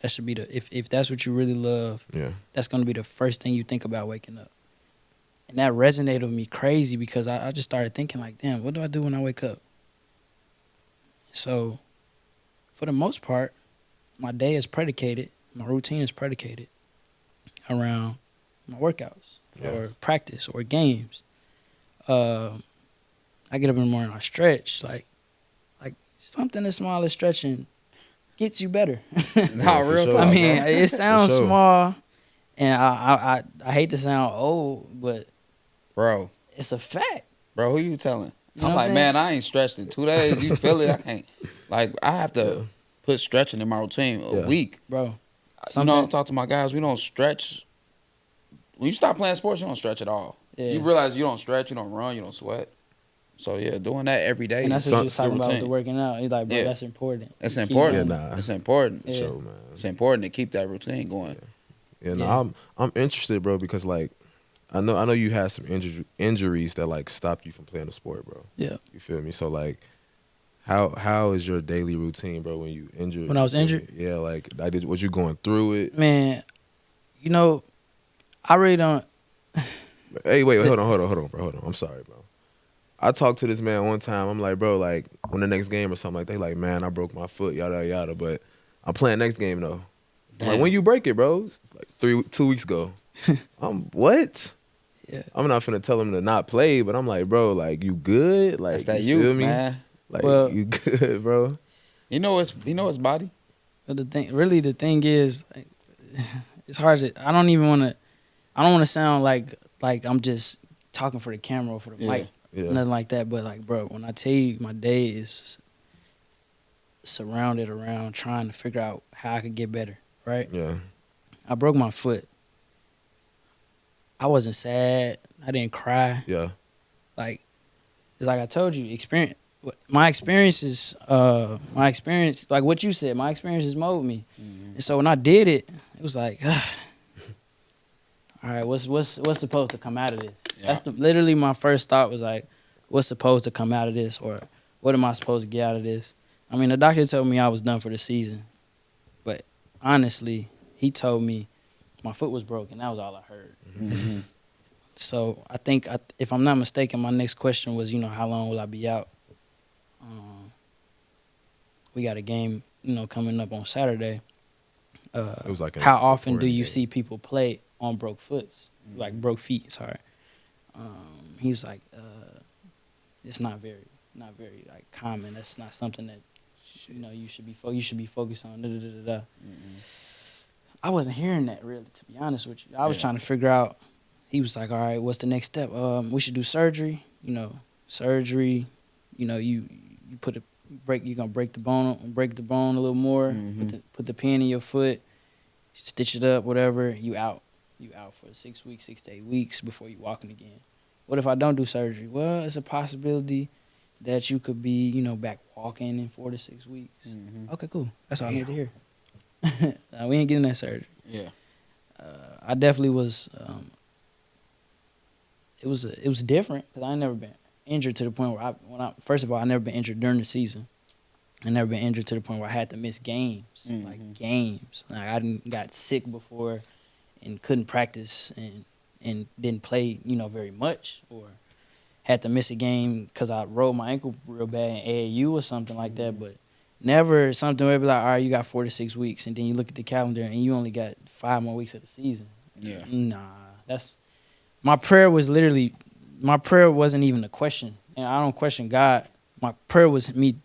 That should be if that's what you really love, Yeah. that's gonna be the first thing you think about waking up. And that resonated with me crazy because I just started thinking like, damn, what do I do when I wake up? So, for the most part, my day is predicated, my routine is predicated around my workouts or practice or games. I get up in the morning, I stretch, like something as small as stretching gets you better. nah, for real sure. talk. I mean, bro. it sounds sure. small, and I hate to sound old, but bro, it's a fact. who you telling? You know I'm what like, I'm man, I ain't stretched in 2 days. You feel it? I can't. Like, I have to Yeah. put stretching in my routine a Yeah. week. Bro. You know, I talk to my guys. We don't stretch. When you stop playing sports, you don't stretch at all. Yeah. You realize you don't stretch, you don't run, you don't sweat. So yeah, doing that every day. And that's is what you was So- talking about with routine. the working out. He's like, bro, Yeah. that's important. It's You keep important. doing Yeah, it. nah. It's important. Yeah. Sure, man. It's important to keep that routine going. Yeah, no, Yeah. I'm interested, bro, because like I know you had some injuries that like stopped you from playing the sport, bro. Yeah. You feel me? So like, how is your daily routine, bro? When you injured? When I was injured? Yeah, like was you going through it? Man, I really don't. Hey, wait, hold on, bro. Hold on. I'm sorry, bro. I talked to this man one time. I'm like, bro, like when the next game or something like that, like, man, I broke my foot, yada yada, but I'm playing next game though. I'm like, Damn. when you break it, bro? It's like 2 weeks ago. What? Yeah. I'm not finna tell him to not play, but I'm like, bro, like you good? Like That's that you feel youth, me? man. Like Well- you good, bro? You know his body. But the thing is, like, it's hard to. I don't want to sound like I'm just talking for the camera or for the Yeah. mic, Yeah. nothing like that. But like, bro, when I tell you my day is surrounded around trying to figure out how I could get better, right? Yeah. I broke my foot. I wasn't sad. I didn't cry. Yeah. Like, it's like I told you, my experience, like what you said, my experiences mold me. Mm-hmm. And so when I did it, it was like, all right, what's supposed to come out of this? Yeah. That's literally my first thought was like, what's supposed to come out of this, or what am I supposed to get out of this? I mean, the doctor told me I was done for the season, but honestly, he told me my foot was broken. That was all I heard. Mm-hmm. So I think, if I'm not mistaken, my next question was, how long will I be out? We got a game, coming up on Saturday. It was like How often do important you game. see people play on broke foots, like broke feet? Sorry. He was like, it's not very like common. That's not something that you know, you should be focused on da da da da da. I wasn't hearing that really, to be honest with you. I was trying to figure out. He was like, all right, what's the next step? We should do surgery. You know, surgery. You know, you put you're gonna break the bone a little more. Put the pin in your foot, stitch it up, whatever. You out for 6 weeks, 6 to 8 weeks before you walking again. What if I don't do surgery? Well, it's a possibility that you could be, you know, back walking in 4 to 6 weeks. Okay, cool. That's all I need to hear. We ain't getting that surgery. Yeah. I definitely was. It was different because I ain't never been injured to the point where first of all, I never been injured during the season. I never been injured to the point where I had to miss games, like games. Like I got sick before and couldn't practice and didn't play, you know, very much, or had to miss a game because I rolled my ankle real bad in AAU or something like that. But never something where it be like, all right, you got 4 to 6 weeks, and then you look at the calendar and you only got 5 more weeks of the season. Yeah. Nah, that's my prayer wasn't even a question, and I don't question God. My prayer was me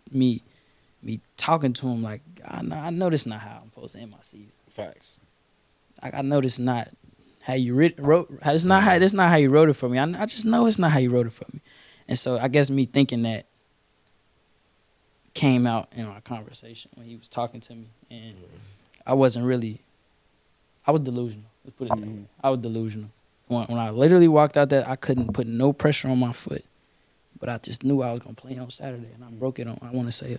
talking to him like, I know this not how I'm supposed to end my season. Facts. I know this not how you wrote. It's not how you wrote it for me. I just know it's not how you wrote it for me, and so I guess me thinking that came out in our conversation when he was talking to me, and I wasn't really. I was delusional. Let's put it that way. I was delusional. When I literally walked out there, I couldn't put no pressure on my foot, but I just knew I was gonna play on Saturday, and I broke it on. I want to say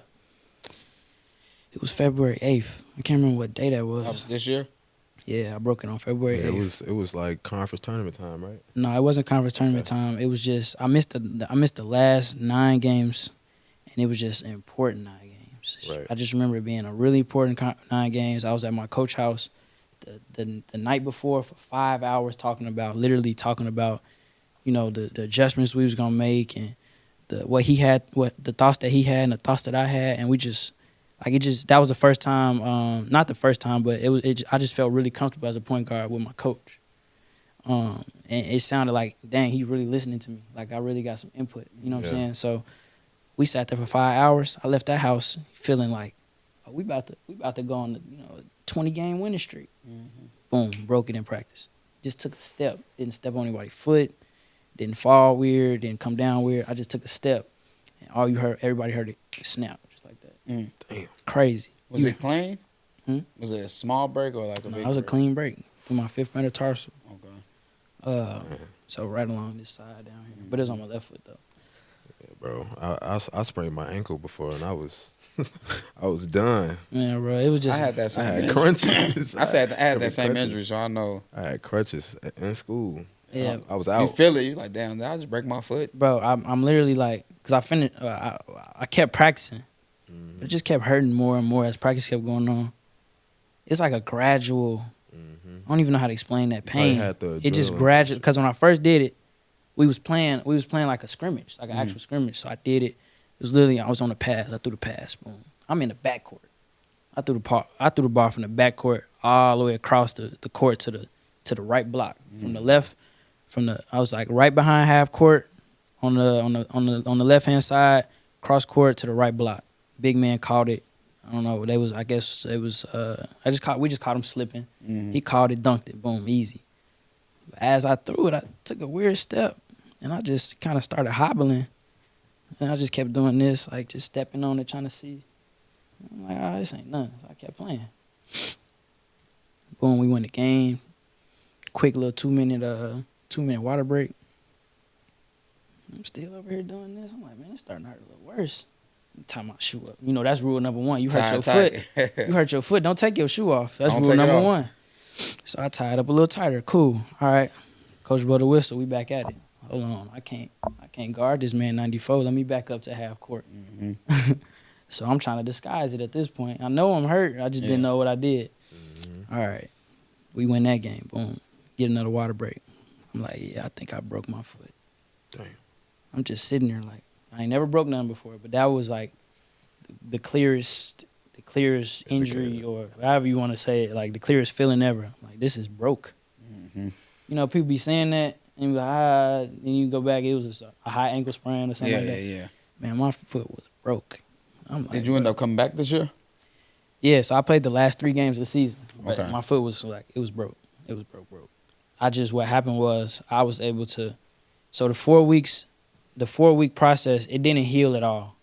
it was February 8th. I can't remember what day that was. That was this year? Yeah, I broke it on February 8th. It was like conference tournament time, right? No, it wasn't conference tournament time. It was just I missed the last 9 games, and it was just important 9 games. Right. I just remember it being a really important 9 games. I was at my coach's house the night before for 5 hours literally talking about, you know, the adjustments we was gonna make and the thoughts that he had and the thoughts that I had, and we just. That was the first time, not the first time, but I just felt really comfortable as a point guard with my coach. And it sounded like, dang, he really listening to me. Like I really got some input, you know what I'm saying? So we sat there for 5 hours. I left that house feeling like, oh, we about to go on the, you know, 20-game winning streak. Boom, broke it in practice. Just took a step. Didn't step on anybody's foot. Didn't fall weird. Didn't come down weird. I just took a step. And everybody heard it snap. Damn. Crazy. Was it clean? Was it a small break or like a big break? It was a clean break through my 5th metatarsal. Okay. So right along this side down here. But it was on my left foot though. Yeah, bro. I sprained my ankle before and I was done. Man, bro, it was just I had that same I had injury. crunches. I had that same crutches. injury, so I know. I had crutches in school. Yeah. I was You out. feel it. You like, damn, did I just break my foot? bro, I'm literally like, cause I finished. I kept practicing, but it just kept hurting more and more as practice kept going on. It's like a gradual. I don't even know how to explain that pain. It just gradual. Cause when I first did it, we was playing like a scrimmage, like an actual scrimmage. So I did it. It was literally I was on the pass. I threw the pass. Boom. I'm in the backcourt. I threw the ball from the backcourt all the way across the court to the right block. From the left, I was like right behind half court on the left hand side, cross court to the right block. Big man caught it. I don't know. I guess it was. We just caught him slipping. He caught it, dunked it, boom, easy. But as I threw it, I took a weird step, and I just kind of started hobbling, and I just kept doing this, like just stepping on it, trying to see. I'm like, oh, this ain't nothing. So I kept playing. Boom, we win the game. Quick little 2-minute water break. I'm still over here doing this. I'm like, man, it's starting to hurt a little worse. Tie my shoe up. You know, that's rule number 1. You hurt your foot. You hurt your foot. Don't take your shoe off. That's rule number 1. So I tied up a little tighter. Cool. All right. Coach blew the whistle. We back at it. Hold on. I can't guard this man 94. Let me back up to half court. So I'm trying to disguise it at this point. I know I'm hurt. I just didn't know what I did. All right. We win that game. Boom. Get another water break. I'm like, yeah, I think I broke my foot. Damn. I'm just sitting there like, I ain't never broke nothing before, but that was like the clearest injury, or however you want to say it, like the clearest feeling ever. I'm like, this is broke. You know, people be saying that, and you like, and you go back, it was a high ankle sprain or something like that. Yeah. Man, my foot was broke. I'm like, Did you end up coming back this year? Yeah, so I played the last 3 games of the season. But Okay. my foot was like, it was broke. It was broke. What happened was I was able to, so the 4-week process, it didn't heal at all.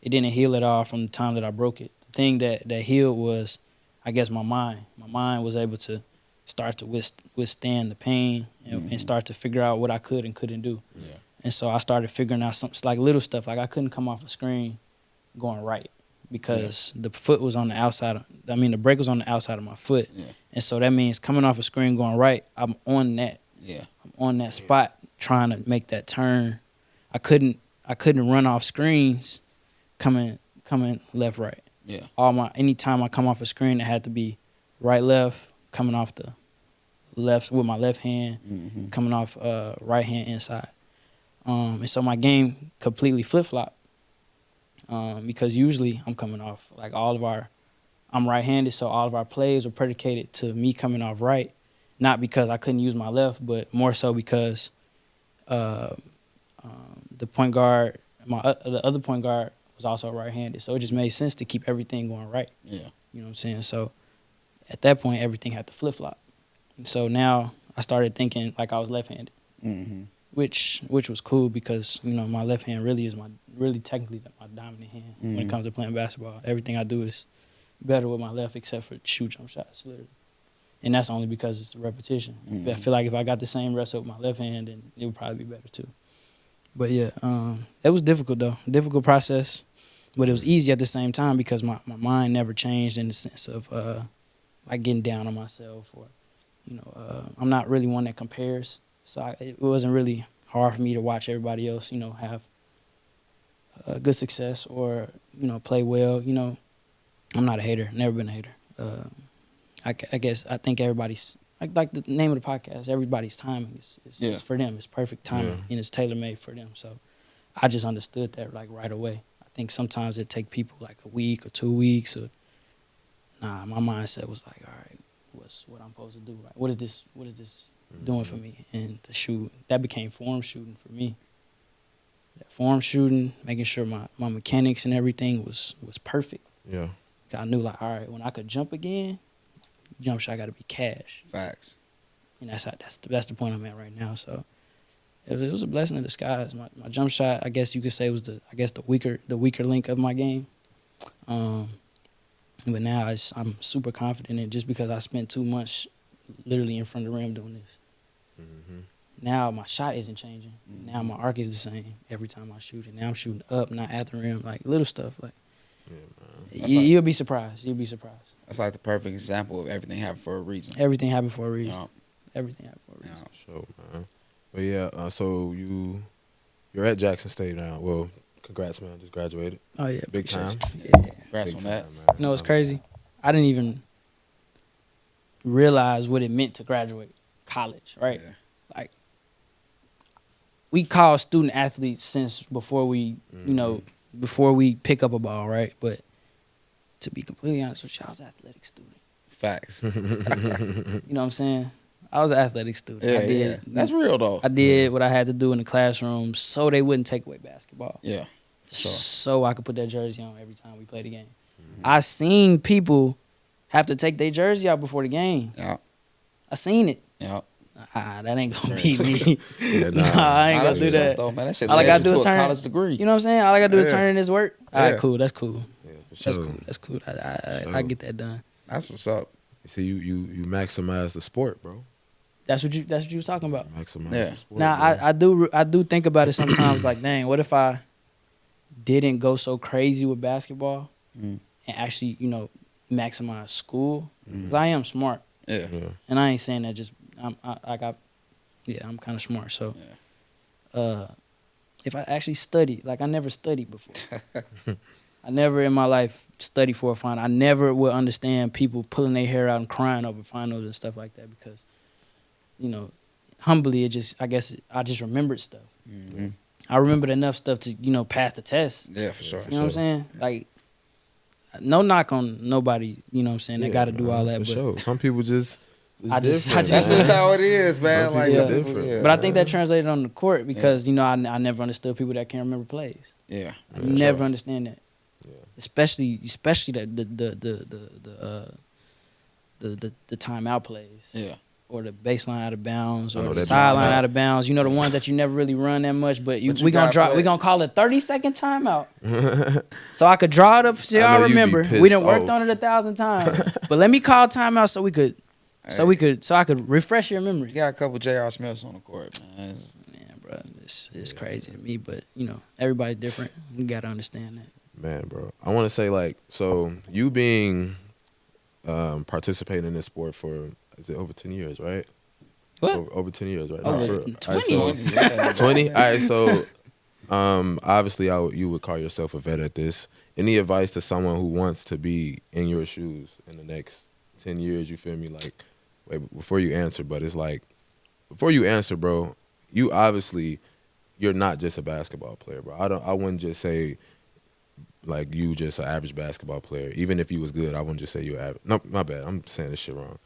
It didn't heal at all from the time that I broke it. The thing that healed was, I guess, my mind. My mind was able to start to withstand the pain and start to figure out what I could and couldn't do. Yeah. And so I started figuring out some like little stuff. Like I couldn't come off a screen going right because the foot was on the outside. The break was on the outside of my foot. Yeah. And so that means coming off a screen going right, I'm on that. Yeah. I'm on that spot trying to make that turn. I couldn't run off screens coming left, right. Yeah. Anytime I come off a screen, it had to be right, left, coming off the left with my left hand, coming off right hand inside. And so my game completely flip-flopped because usually I'm coming off like I'm right-handed, so all of our plays were predicated to me coming off right, not because I couldn't use my left, but more so because the point guard, the other point guard was also right-handed, so it just made sense to keep everything going right. Yeah. You know what I'm saying? So at that point, everything had to flip-flop. And so now I started thinking like I was left-handed, which was cool because, my left hand really is technically my dominant hand when it comes to playing basketball. Everything I do is better with my left except for shoot jump shots, literally. And that's only because it's the repetition. I feel like if I got the same reps up with my left hand, then it would probably be better too. But yeah, it was difficult though. Difficult process, but it was easy at the same time because my mind never changed in the sense of like getting down on myself or, I'm not really one that compares. So it wasn't really hard for me to watch everybody else, have good success or, play well. I'm not a hater, never been a hater. I think everybody's, like the name of the podcast, everybody's timing is for them. It's perfect timing and it's tailor-made for them. So I just understood that like right away. I think sometimes it take people like a week or 2 weeks or, my mindset was like, all right, what's what I'm supposed to do? Right? What is this doing for me? And to shoot, that became form shooting for me. That form shooting, making sure my mechanics and everything was perfect. Yeah. I knew like, all right, when I could jump again, jump shot got to be cash. Facts. And that's the point I'm at right now. So it was a blessing in disguise. My jump shot, I guess you could say, was the weaker link of my game. But now I'm super confident in it just because I spent 2 months literally in front of the rim doing this. Now my shot isn't changing. Now my arc is the same every time I shoot it. Now I'm shooting up, not at the rim, like little stuff. Like you'll be surprised. You'll be surprised. That's like the perfect example of everything happened for a reason. Everything happened for a reason. Yeah. Everything happened for a reason. For sure, man. But yeah, so you're at Jackson State now. Well, congrats, man. Just graduated. Oh yeah, Big time. Yeah. Congrats on that. Man. You know what's crazy? I didn't even realize what it meant to graduate college, right? Yeah. Like, we call student athletes since before we, before we pick up a ball, right? But to be completely honest with you, I was an athletic student. Facts. You know what I'm saying? I was an athletic student. Yeah, I did. That's real though. I did what I had to do in the classroom so they wouldn't take away basketball. Yeah. Sure. So I could put that jersey on every time we played the game. I seen people have to take their jersey out before the game. Yeah. I seen it. Yeah. That ain't gonna be me. Yeah, Nah, I ain't gonna do that. Though, man. That shit All I gotta led you do to is a turn. college degree. You know what I'm saying? All I gotta do is Yeah. turn in this work. All right, Yeah. cool. That's cool. Yeah, for That's sure. cool. That's cool. I get that done. That's what's up. You see, you maximize the sport, bro. That's what you was talking about. Maximize Yeah. the sport. Now bro. I do think about it sometimes. Like, dang, what if I didn't go so crazy with basketball and actually, maximize school? Because I am smart, Yeah. Yeah. and I ain't saying that just I'm kind of smart. So, if I actually studied, like I never studied before. I never in my life studied for a final. I never would understand people pulling their hair out and crying over finals and stuff like that because, humbly, I just remembered stuff. Mm-hmm. I remembered enough stuff to, pass the test. Yeah, for sure. You know what I'm saying? Like, no knock on nobody, you know what I'm saying, they got to do all that. For But sure. Some people just. I just- That's man. just how it is, man. Some Like people some are people, different. yeah. But I think that translated on the court because, I never understood people that can't remember plays. Yeah. I never understand that. especially the timeout plays. Yeah. Or the baseline out of bounds, I know or the that sideline drop. out of bounds. You know, the ones that you never really run that much, but you we gotta play. we gonna call it 30-second timeout. So I could draw it up so I know y'all you be remember. pissed We done worked off. on it 1,000 times. But let me call timeout so I could refresh your memory. You got a couple J.R. Smiths on the court, man. Man, bro, it's crazy to me, but you know, everybody's different. You gotta understand that. Man, bro. I want to say, like, so you being participating in this sport for, is it over 10 years, right? What? Over 10 years, right? Over Not 20. All right, so, 20? All right, so obviously you would call yourself a vet at this. Any advice to someone who wants to be in your shoes in the next 10 years, you feel me? Like, wait, before you answer, but it's like, before you answer, bro, you're not just a basketball player, bro. I wouldn't just say, like, you just an average basketball player. Even if you was good, I wouldn't just say you're average. No, my bad. I'm saying this shit wrong.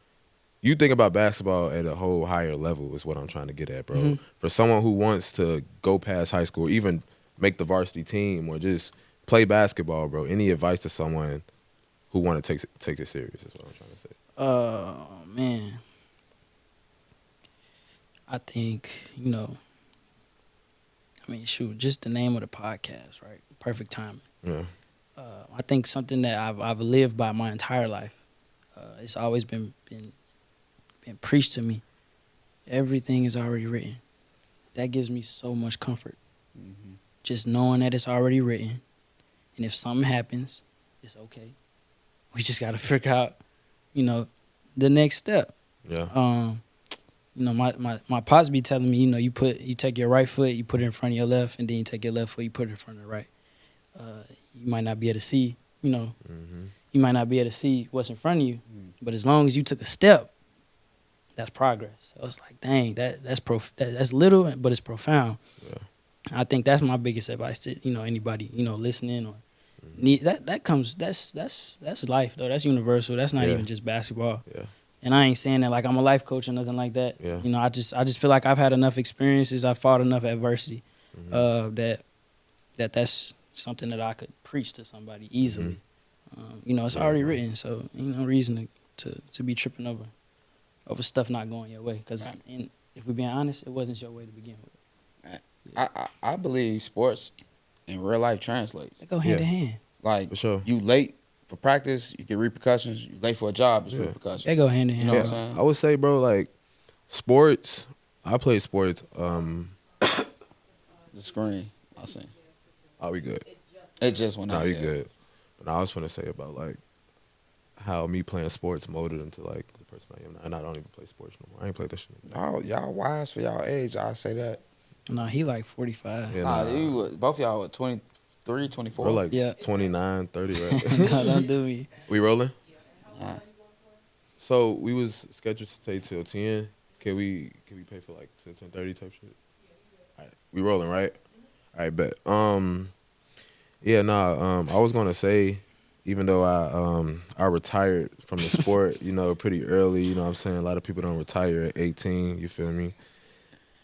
You think about basketball at a whole higher level is what I'm trying to get at, bro. Mm-hmm. For someone who wants to go past high school, even make the varsity team or just play basketball, bro, any advice to someone who want to take it serious is what I'm trying to say. Man. I think, you know, I mean, shoot, just the name of the podcast, right? Perfect timing. Yeah. I think something that I've lived by my entire life. It's always been preached to me. Everything is already written. That gives me so much comfort. Mm-hmm. Just knowing that it's already written, and if something happens, it's okay. We just got to figure out, you know, the next step. Yeah. You know, my pops be telling me, you know, you take your right foot, you put it in front of your left, and then you take your left foot, you put it in front of the right. You might not be able to see, you know, you might not be able to see what's in front of you, but as long as you took a step, that's progress. So it's like, dang, that's little, but it's profound. Yeah. I think that's my biggest advice to, you know, anybody, you know, listening or need that's life though. That's universal. That's not even just basketball. Yeah. And I ain't saying that like I'm a life coach or nothing like that. Yeah. You know, I just feel like I've had enough experiences. I've fought enough adversity that's something that I could preach to somebody easily. You know, it's already written, so ain't no reason to be tripping over stuff not going your way. Because if we're being honest, it wasn't your way to begin with. I believe sports in real life translates. They go hand in hand. Like, For sure. you late for practice, you get repercussions. You late for a job, it's repercussions. They go hand in hand. You know what I'm saying? I would say, bro, like, sports, I play sports. The screen, I see. Are we good? It just went No, out. you there. good. But I was gonna say about, like, how me playing sports molded into, like, the person I am now. And I don't even play sports no more. I ain't played that shit no more. Y'all wise for y'all age, I say that. No, he like 45. Yeah, Nah, both y'all were 23, 24. We're like Yeah. 29, 30, right? No, don't do me. We rolling? Nah. So we was scheduled to stay till 10. Can we pay for like till 10:30 type shit? All right, we rolling, right? All right, bet. I was gonna say, even though I retired from the sport, you know, pretty early. You know what I'm saying? A lot of people don't retire at 18. You feel me?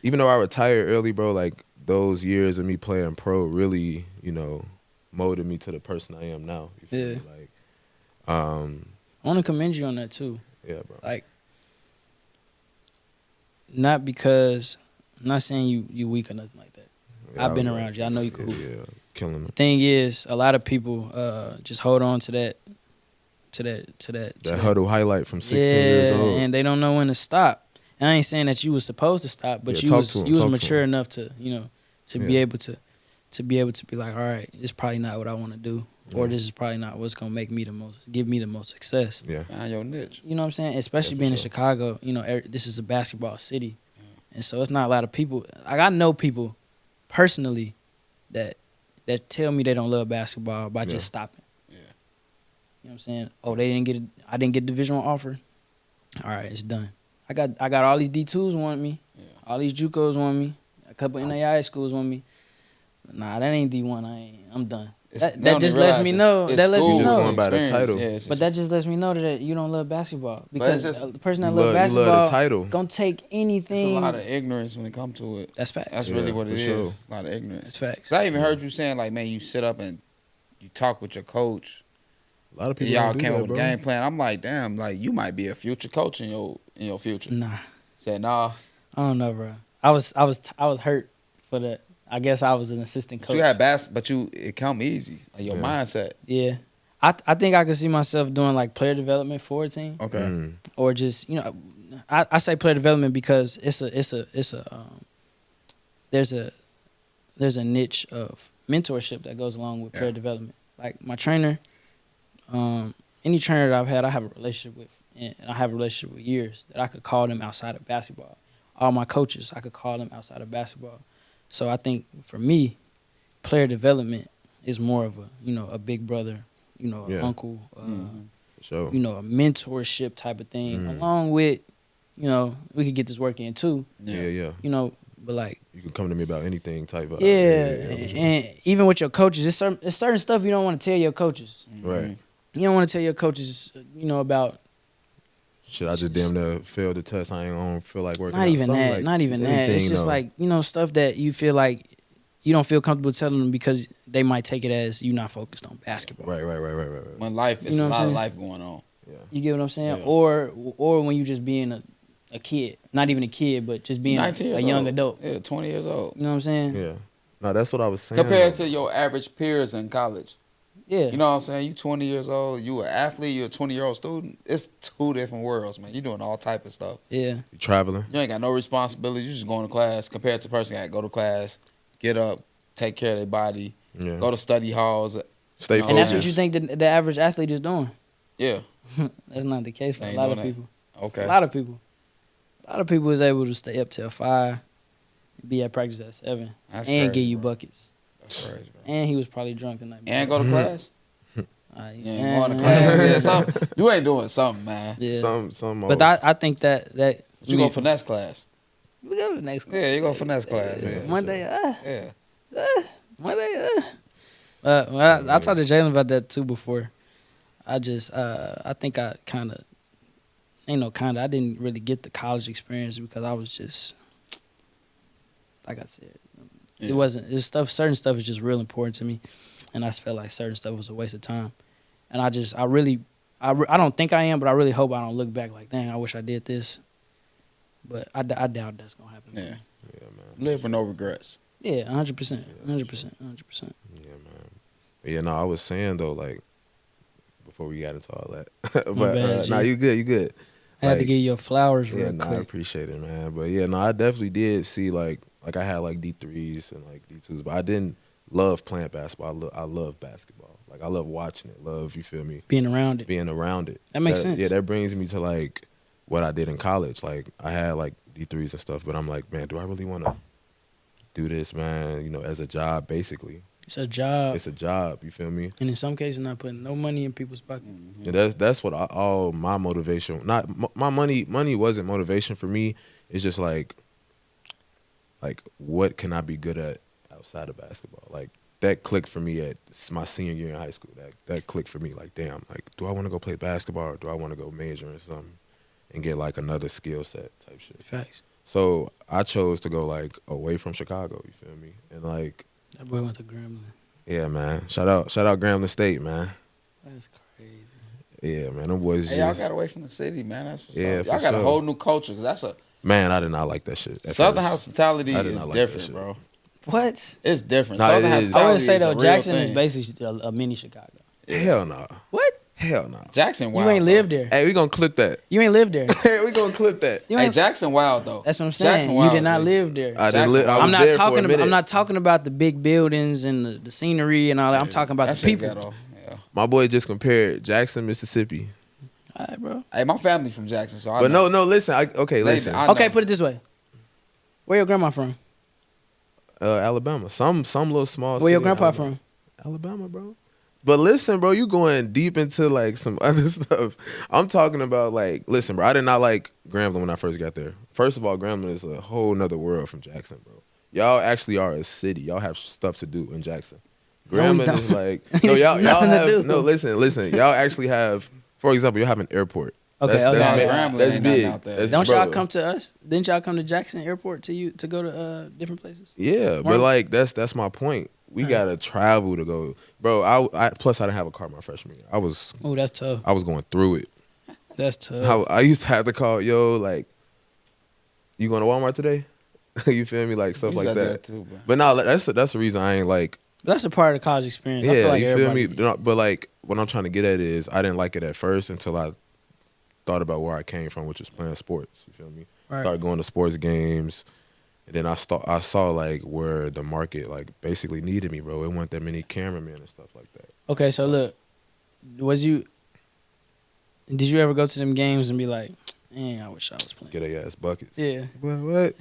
Even though I retired early, bro, like those years of me playing pro really, you know, molded me to the person I am now. You feel me? Like, I want to commend you on that too. yeah, bro. Like, not because I'm not saying you weak or nothing like that. Yeah, I've been I was around you. I know you cool. Yeah, killing them. The thing is, a lot of people just hold on to that That huddle highlight from 16 years old. and they don't know when to stop. And I ain't saying that you was supposed to stop, but Yeah, you was talk to mature him. enough to, you know, to be able to be like, all right, this is probably not what I want to do, or this is probably not what's gonna give me the most success. Yeah. Find your niche. You know what I'm saying? Especially Yeah, for being in sure. Chicago, you know, this is a basketball city, and so it's not a lot of people. Like, I know people personally that tell me they don't love basketball by just stopping. Yeah. You know what I'm saying? Oh, I didn't get a Division I offer. All right, it's done. I got all these D2s want me. Yeah. All these JUCOs want me. A couple NAIA schools want me. Nah, that ain't D1. I'm done. That just lets me know. That lets me You just know. going by the title. But that just lets me know that you don't love basketball, because the person that You loves love the basketball title. gonna take It's anything. a lot of ignorance when it comes to it. That's facts. That's Yeah, really what it for is. sure. A lot of ignorance. That's facts. 'Cause I even heard you saying, like, man, you sit up and you talk with your coach. A lot of people Y'all don't do came that, up with a bro. game plan. I'm like, damn, like you might be a future coach in your future. Nah, Said, nah. I don't know, bro. I was hurt for that. I guess I was an assistant But coach. you had but it come easy. Like your mindset. Yeah, I think I could see myself doing like player development for a team, Okay. Mm. or just I say player development because there's a niche of mentorship that goes along with player development. Like my trainer, any trainer that I've had, I have a relationship with, and I have a relationship with years that I could call them outside of basketball. All my coaches, I could call them outside of basketball. So I think for me, player development is more of a big brother, an uncle, Sure. a mentorship type of thing, along with, we could get this work in too. Yeah. But like, You can come to me about anything type of. and even with your coaches, it's certain stuff you don't want to tell your coaches. Right. You don't want to tell your coaches, about. Should I just damn near fail the test? I ain't gonna feel like working. Not out. even Something that. like Not even that. anything, It's just though. like, stuff that you feel like you don't feel comfortable telling them because they might take it as you not focused on basketball. Right. When life, it's You know a what lot I'm of saying? life going on. Yeah. You get what I'm saying? Yeah. Or when you just being a kid, not even a kid, but just being 19 years a young old. adult. Yeah, 20 years old. You know what I'm saying? Yeah. No, that's what I was saying. Compared though. to your average peers in college. Yeah. You know what I'm saying? You 20 years old, you an athlete, you a 20-year-old student. It's two different worlds, man. You doing all type of stuff. Yeah. You traveling. You ain't got no responsibility. You just going to class compared to a person that go to class, get up, take care of their body, Yeah. go to study halls. Stay And focused. And that's what you think the average athlete is doing. Yeah. That's not the case for They a ain't lot of doing that. people. Okay. A lot of people is able to stay up till 5, be at practice at 7, That's and crazy, give you bro. buckets. That's crazy, bro. And he was probably drunk the night before. And go to class? You You ain't going to class. Yeah, something. You ain't doing something, man. Yeah. Some. But I think that But you go finesse class. we go to the next class. Yeah, you go finesse class. Yeah. One day, Yeah. one day. I talked to Jalen about that too before. I think I I didn't really get the college experience because I was just, like I said, it wasn't. Certain stuff is just real important to me, and I just felt like certain stuff was a waste of time. And I don't think I am, but I really hope I don't look back like, dang, I wish I did this. But I doubt that's gonna happen. Yeah. Yeah, man. Live with no regrets. Yeah, 100%, 100%, 100%. Yeah, man. But yeah, no, I was saying though, like, before we got into all that, but bad, nah, G. you good. I had to Like, give you flowers Yeah, real no, I quick. appreciate it, man. But yeah, no, I definitely did see like I had like D3s and like D2s, but I didn't love playing basketball. I love basketball. Like I love watching it. Love, you feel me? Being around it. Being around it. That makes sense. Yeah, that brings me to like what I did in college. Like I had like D3s and stuff, but I'm like, man, do I really want to do this, man? You know, as a job, basically. It's a job. It's a job. You feel me? And in some cases, not putting no money in people's pockets. And that's what all my motivation. Not my money. Money wasn't motivation for me. It's just like what can I be good at outside of basketball? Like that clicked for me at my senior year in high school. That clicked for me. Like damn. Like do I want to go play basketball or do I want to go major in something and get like another skill set type shit? Facts. So I chose to go like away from Chicago. You feel me? And like That boy went to Grambling. yeah, man. Shout out Grambling State, man. That's crazy. Yeah, man. Them boys Hey, y'all just got away from the city, man. That's what's Yeah, up. for Y'all got a sure. whole new culture because that's a man. I did not like that shit. at Southern first. hospitality I did is not like that different, shit. bro. What? It's different. Nah, Southern it is. hospitality I would say is a though, real Jackson is thing. basically a mini Chicago. Hell no. What? Hell no. Jackson wild. You ain't though. lived there. Hey, we gonna clip that. You ain't lived there. Hey, we gonna clip that. You Hey, ain't. Jackson wild though. That's what I'm saying. Jackson You wild, did not dude. live there. I did. Jackson, I was I'm not there for a talking. minute. I'm not talking about the big buildings and the scenery and all that. I'm talking about That the shit people. ghetto. Yeah. My boy just compared Jackson, Mississippi. All right, bro. Hey, my family from Jackson, so I But know. no. Listen. Maybe, Listen. I know. Okay, put it this way. Where your grandma from? Alabama. Some little small. Where your city in grandpa Alabama. from? Alabama, bro. But listen, bro, you going deep into like some other stuff. I'm talking about like, listen, bro, I did not like Grambling when I first got there. First of all, Grambling is a whole nother world from Jackson, bro. Y'all actually are a city. Y'all have stuff to do in Jackson. No, we Grambling is don't. like, no, It's y'all nothing to have, do. no, listen. Y'all actually have, for example, you have an airport. Okay, That's okay. big. Grambling That's ain't big. nothing out there. That's- Don't bro. y'all come to us? Didn't y'all come to Jackson Airport to go to different places? Yeah, but Mark- like that's my point. we gotta travel to go, bro. I plus I didn't have a car my freshman year. Oh, that's tough. I was going through it. That's tough. I used to have to call, yo, like, you going to Walmart today? You feel me, like stuff You like said that. too, bro. But no, that's the reason I ain't like. That's a part of the college experience. I Yeah, feel like you feel me? everybody- But like, what I'm trying to get at is, I didn't like it at first until I thought about where I came from, which was playing sports. You feel me? Right. Started going to sports games, and then I saw like where the market like basically needed me, bro. It wasn't that many cameramen and stuff like that. Okay, so look, did you ever go to them games and be like, man, I wish I was playing? Get their ass buckets. Yeah. What?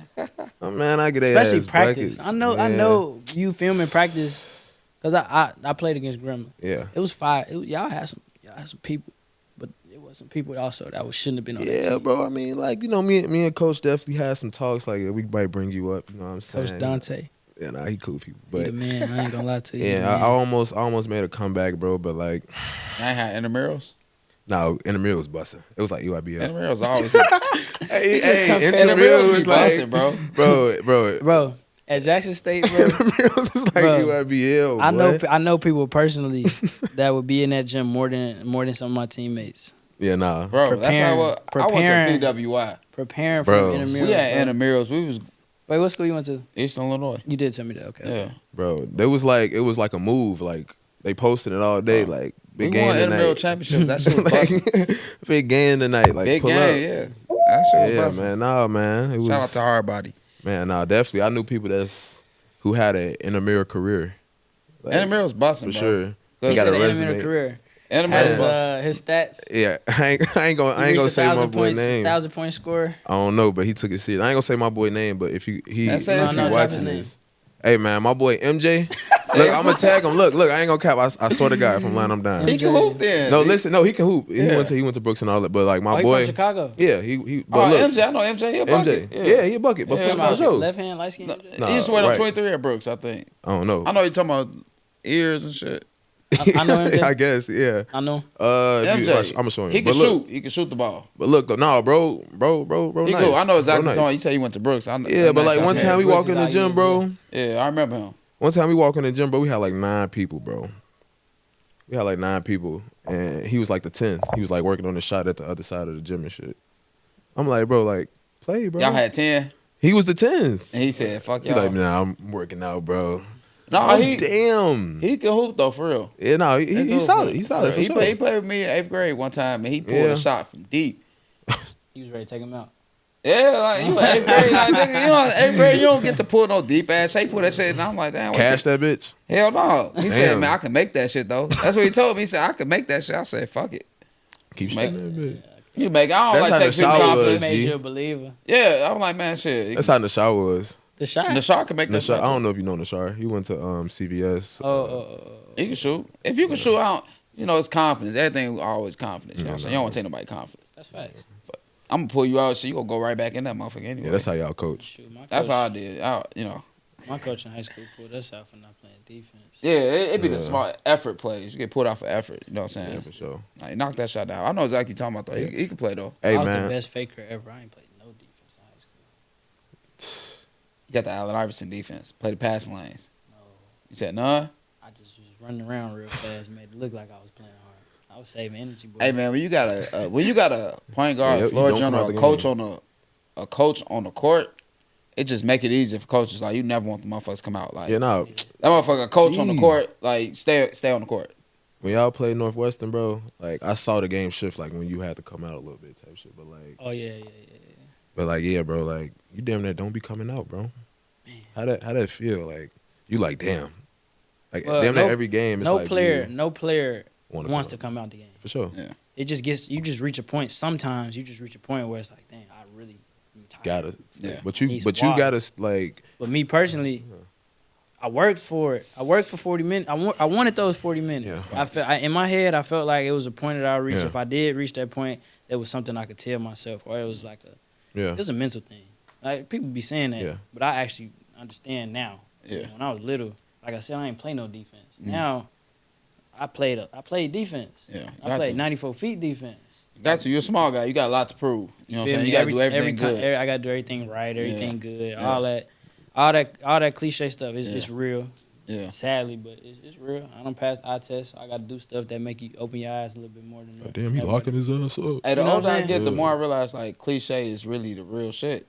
Oh man, I get their Especially ass practice. buckets. I know you filming practice because I played against Gremlin. Yeah. It was 5. Y'all had some people, but it was some people also that shouldn't have been on that Yeah, team. bro. I mean, like, you know, me and Coach definitely had some talks. Like, we might bring you up. You know what I'm saying? Coach Dante, Yeah, nah, he cool people. he the But man. I ain't gonna lie to you. yeah, I almost made a comeback, bro. But like, I ain't had intramurals. no, intramural was busting. It was like UIBL. Intramurals always. Hey, Intramurals intramural be was busting, like, bro. bro. Bro, at Jackson State, bro. Intramurals is like Bro, UIBL. I know people personally that would be in that gym more than some of my teammates. Yeah, nah. Bro, that's how I went Preparing. to PWI. Preparing Bro. for intramural. We had intramurals. We was Wait, what school you went to? Eastern Illinois. You did tell me that. Okay. Yeah. Bro, it was like a move. Like, they posted it all day. Like, We big won game intramural tonight. championships. That shit was busting. Like, big game tonight. Like, Big pull game, ups. yeah. That shit was Yeah, busting. man. Nah, man. It was, Shout out to Hardbody. man, nah, definitely. I knew people who had an intramural career. Like, Intramurals busting, for bro. sure. He He got said a an resume. intramural career. Intramurals Had busting. his stats. Yeah, I ain't gonna say my boy name. 1,000-point score. I don't know, but he took it serious. I ain't gonna say my boy name, but if he That's it. if No, you drop his watching name. this, hey man, my boy MJ. Look, I'm gonna tag him. Look, I ain't gonna cap. I swear to God, if I'm lying, I'm dying. He can hoop then. No, listen, no, he can hoop. Yeah. He went to Brooks and all that, but like my Oh, he boy, from Chicago. yeah, he. But Oh, look, MJ. I know MJ. He a bucket. MJ, yeah, he a bucket, but Yeah, for about sure. Left hand, light skin. Nah, he used to wear them right. 23 at Brooks, I think. I don't know. I know you talking about ears and shit. I know MJ. I guess, yeah. I know. MJ. I'm gonna show him. He can But look, shoot. He can shoot the ball. But look, though, nah, bro, He nice. cool. I know exactly Bro, what you're talking. nice. You say he went to Brooks. Yeah, but like one time we Brooks walk is in the how gym, he bro. is, Yeah, I remember him. One time we walk in the gym, bro, we had like 9 people, bro. We had like 9 people, and he was like the 10th. He was like working on the shot at the other side of the gym and shit. I'm like, bro, like, play, bro. Y'all had 10, He was the 10th. and he said, "Fuck He's y'all." like, nah, I'm working out, bro. No, Oh, damn. he can hoop though, for real. Yeah, no, He can he's hoop, solid. bro. He's solid for He sure. He played with me in 8th grade one time, and he pulled Yeah. a shot from deep. He was ready to take him out. Yeah, like you in 8th grade, like nigga, you know, in 8th grade you don't get to pull no deep ass shit. He pulled that shit, and I'm like, damn, what Cash that bitch. hell no. He said, Damn. man, I can make that shit though. That's what he told me. He said, I can make that shit. I said, fuck it. Keep Make- shooting that bitch. You make it. I don't That's like how take the people shower confidence. was. Made G. you a believer. Yeah, I'm like, man, shit. That's how Nashar was. The shot. The shot can make that Nashar, shit. I don't know if you know Nashar. He went to CVS. He can shoot. If you can shoot, I don't. You know, it's confidence. Everything always confidence. You know what I'm saying? You don't want to take nobody confidence. That's facts. I'm gonna pull you out, so you gonna go right back in that motherfucker anyway. Yeah, that's how y'all coach. Shoot, my That's coach, how I did. You know. My coach in high school pulled us out for not playing defense. Yeah, it be Yeah. the smart effort plays. You get pulled out for effort. You know what I'm saying? Yeah, for sure. Like, knock that shot down. I know exactly what you're talking about though. He can play though. Hey, I was man. the best faker ever. I ain't played no defense in high school. You got the Allen Iverson defense. Play the passing lanes. No. You said none? I just was running around real fast and made it look like I was playing hard. I was saving energy, boy. Hey man, when you got a point guard, Yeah, you floor don't come general, out the a coach on the court, it just make it easier for coaches. Like you never want the motherfuckers to come out like Yeah, no. that motherfucker coach on the Jeez. court, like stay on the court. When y'all played Northwestern, bro, like I saw the game shift, like when you had to come out a little bit type shit. But like, Oh yeah. yeah, bro, like you damn near don't be coming out, bro. How that feel? Like you like damn, like Well, damn near no- every game. It's No like player wanna wants come to come out the game. for sure. Yeah. It just gets you just reach a point. Sometimes you just reach a point where it's like, dang, I really am tired. Gotta, Yeah. but you Need some water. gotta like But me personally, I worked for it. I worked for 40 minutes. I wanted those 40 minutes. Yeah. In my head, I felt like it was a point that I would reach. Yeah. If I did reach that point, it was something I could tell myself, or it was like yeah, it was a mental thing. Like people be saying that, Yeah. but I actually understand now. Yeah. When I was little, like I said, I ain't play no defense. Mm. Now, I played defense. Yeah. I Got played to. 94 feet defense. You got to. You're a small guy. You got a lot to prove. You know what I'm Feel saying? me? You got to do everything time, good. I got to do everything right, everything good. Yeah. All that cliche stuff is it's real. Yeah. Sadly, but it's real. I don't pass eye tests. I got to do stuff that make you open your eyes a little bit more than that. Damn, he locking his ass up. Hey, the You know older what I'm I saying? get, the more I realize like cliche is really the real shit.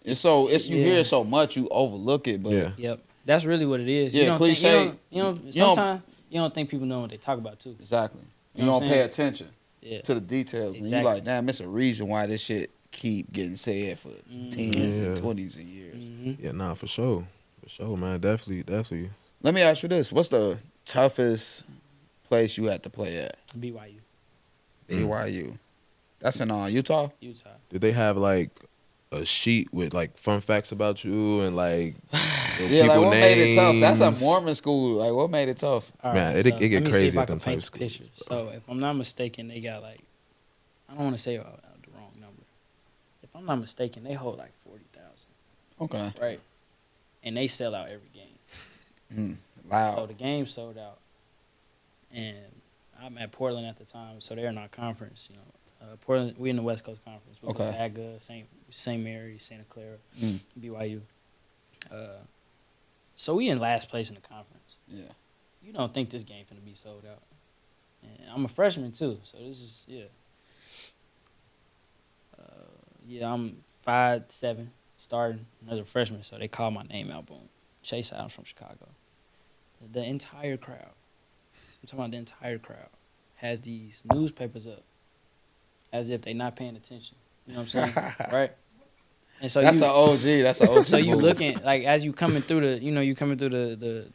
It's you hear it so much you overlook it, but Yeah. Yep, that's really what it is. Yeah, you don't cliche. Think, you don't. Sometimes you don't think people know what they talk about too. exactly. You You know what don't I'm pay saying? attention Yeah. to the details, and you Exactly. like, damn, it's a reason why this shit keep getting said for tens and 20s of years. Mm-hmm. Yeah, nah, for sure. For sure, man. Definitely. Let me ask you this: what's the toughest place you had to play at? BYU, BYU. That's in Utah. Utah. Did they have like a sheet with like fun facts about you and like Yeah, like what made it tough? That's a names? Mormon school. Like what made it tough? All Man, it so get let me see crazy if I at them can paint type the schools, picture. bro. So if I'm not mistaken, they got like, I don't want to say the wrong number. If I'm not mistaken, they hold like 40,000, Okay. right? And they sell out every game. Loud. So the game sold out, and I'm at Portland at the time, so they're in our conference. You know, Portland. We in the West Coast Conference. We Okay. Gonzaga, St. Mary's, Santa Clara, BYU. So we in last place in the conference. Yeah. You don't think this game finna be sold out? And I'm a freshman too, so this is I'm 5'7", starting another freshman, so they call my name out. Boom, Chase Adams from Chicago. The entire crowd, I'm talking about the entire crowd, has these newspapers up as if they not paying attention. You know what I'm saying? Right? And so That's an OG. That's an OG. so you move. looking, like, as you coming through the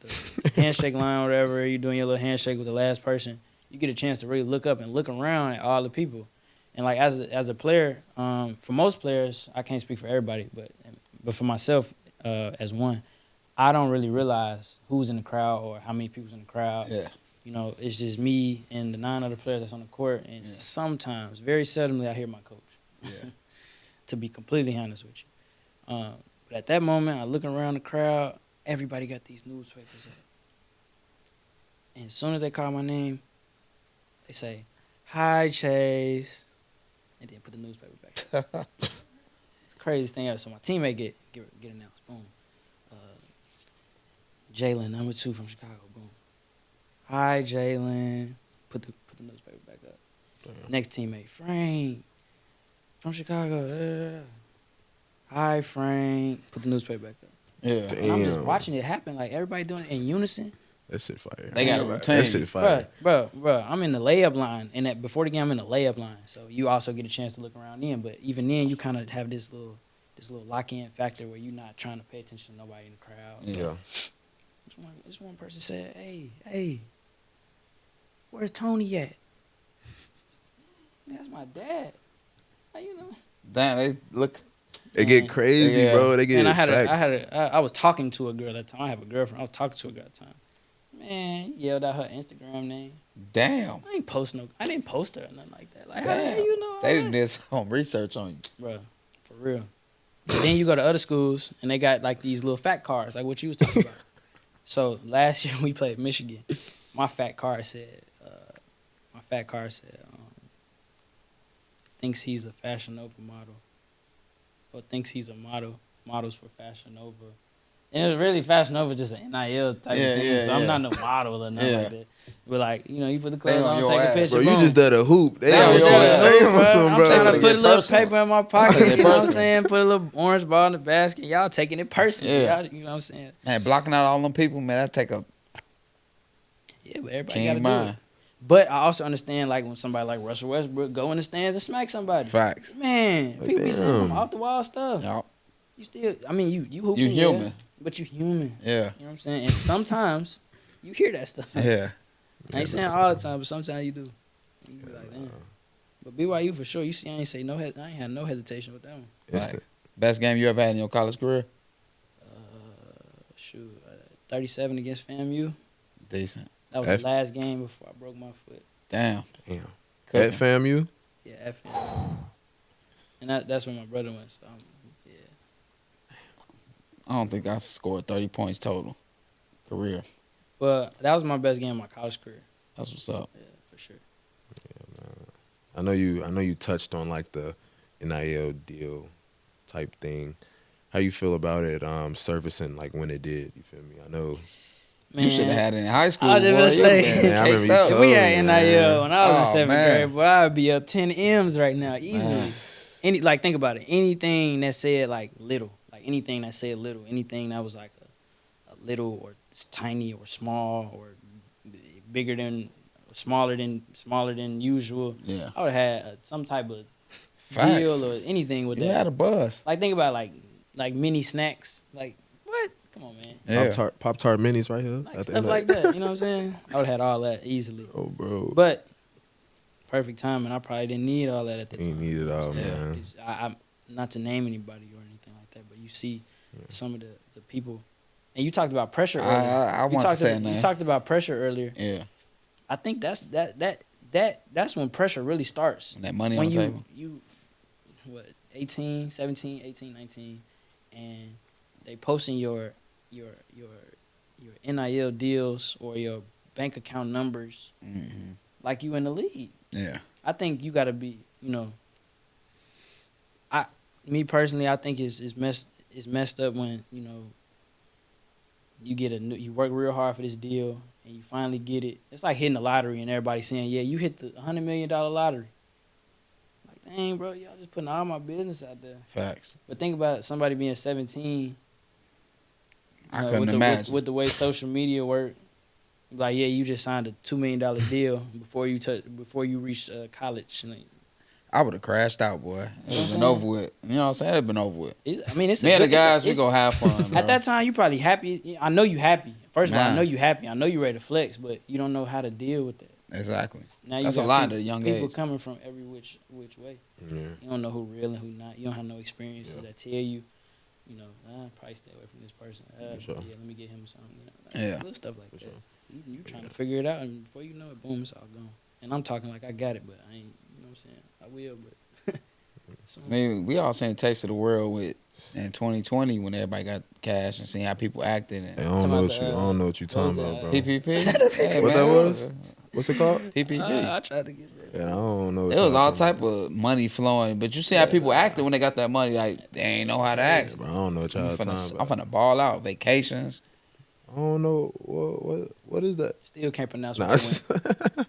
handshake line or whatever, you doing your little handshake with the last person, you get a chance to really look up and look around at all the people. And like as a player, for most players, I can't speak for everybody, but for myself, as one, I don't really realize who's in the crowd or how many people's in the crowd. Yeah. You know, it's just me and the 9 other players that's on the court, and sometimes, very seldomly, I hear my coach. Yeah. To be completely honest with you. But at that moment, I look around the crowd, everybody got these newspapers up. And as soon as they call my name, they say, "Hi, Chase," and then put the newspaper back. It's the craziest thing ever. So my teammate get announced. Boom. Jalen, number 2 from Chicago. Boom. "Hi, Jalen." Put the newspaper back up. Damn. Next teammate, Frank from Chicago. "Hi, Frank." Put the newspaper back up. Yeah. And I'm just Damn. watching it happen, like everybody doing it in unison. That shit fire. They got a That routine. shit fire. Bruh, I'm in the layup line, and before the game, I'm in the layup line. So you also get a chance to look around then. But even then, you kind of have this little lock-in factor where you're not trying to pay attention to nobody in the crowd. Yeah. This one person said, "Hey, where's Tony at?" That's my dad. How you know? Damn, they look. They get crazy, Yeah. bro. They get And facts. I was talking to a girl at the time. I have a girlfriend. I was talking to a girl at the time. Man, yelled out her Instagram name. Damn. I didn't post her or nothing like that. Like, Damn. hey, you know, They didn't do some research on you. bro, for real. But then you go to other schools and they got like these little fact cards, like what you was talking about. So last year we played Michigan. My fact card said, thinks he's a Fashion Nova model, or thinks he's a models for Fashion Nova. And it was really Fashion Nova, just an NIL type of thing. So I'm not no model or nothing like that. But like, you know, you put the clothes on on, your take a ass. picture. Bro, you boom. just did a hoop. They They on on some, your ass. they on Bro, some, I'm bro. trying to Take put it a little personal. paper in my pocket. Take it You know what I'm personal. saying? Put a little orange ball in the basket. Y'all taking it personal. Yeah. Y'all, you know what I'm saying? Man, blocking out all them people, man, that take a Yeah, but everybody got to keen do mind. it. But I also understand, like, when somebody like Russell Westbrook go in the stands and smack somebody. Facts. Man, Like, people be saying some damn. off the wall stuff. Y'all. You still, I mean, you hooping, You human. yeah, but you human. Yeah. You know what I'm saying? And sometimes you hear that stuff. Yeah. I ain't saying all the time, but sometimes you do. You be like, damn. But BYU for sure. You see, I ain't had no hesitation with that one. Instant. Best game you ever had in your college career? 37 against FAMU. Decent. That was the last game before I broke my foot. Damn. Damn. At Cooking. FAMU? Yeah, at FAMU. And that's where my brother went. So yeah. I don't think I scored 30 points total. Career. Well, that was my best game of my college career. That's what's up. Yeah, for sure. I know you touched on like the NIL deal type thing. How you feel about it servicing like when it did, you feel me? I know Man, You should have had it in high school. I was just boy. gonna You say, been Yeah, I remember you caked up. told we me, had NIL when I was Oh, in 7th man. grade, boy, I'd be up 10 M's right now, easily. Like, think about it. Anything that said like little, like anything that said little, anything that was like a little or tiny or small or bigger than, smaller than usual. Yeah. I would have had some type of Facts. deal or anything with You that. had a buzz. Like, think about like mini snacks. Like, what? Come on, man. Yeah. Pop-Tart minis right here. Like at the stuff end of like it. that. You know what I'm saying? I would have had all that easily. Oh, bro. But perfect timing. I probably didn't need all that at the You time. need it all, Yeah, man. 'cause I not to name anybody or anything like that, but you see some of the people, and you talked about pressure earlier. I want to say, man. You talked about pressure earlier. Yeah. I think that's when pressure really starts. That money When on the table. you what 18, 17, 18, 19, and they posting your NIL deals or your bank account numbers Mm-hmm. like you in the league. Yeah. I think you got to be, me personally, I think it's messed up when, you get you work real hard for this deal and you finally get it. It's like hitting the lottery and everybody saying, yeah, you hit the $100 million lottery. Like, dang, bro, y'all just putting all my business out there. Facts. But think about somebody being 17. I couldn't imagine. With the way social media work. Like, yeah, you just signed a $2 million deal before you reach college. And I would have crashed out, boy. It would have been over with. You know what I'm saying? It would have been over with. It's Me and the guys, we gonna have fun. At bro. that time, you probably happy. I know you happy. First of all, I Nah. know you happy. I know you ready to flex, but you don't know how to deal with that. Exactly. Now you That's a got lot people, at a young people age. coming from every which way. Yeah. You don't know who real and who not. You don't have no experiences that tell you, probably stay away from this person. For sure. Yeah, let me get him something. Yeah. Little stuff like that. sure. You trying to figure it out, and before you know it, boom, it's all gone. And I'm talking like I got it, but I ain't. You know what I'm saying? I will, but. I mean, we all seen Taste of the World in 2020 when everybody got cash and seeing how people acted. Hey, And I don't know what you talking was about, bro. PPP. Hey, What man, that was? What's it called? PPP. I tried to get that. Yeah, I don't know. What It was y'all all talking type of money flowing, but you see how people acted when they got that money. Like they ain't know how to act. about, bro. I don't know what y'all talking I'm about. finna ball out. Vacations. I don't know what is that? Still can't pronounce Nah, what they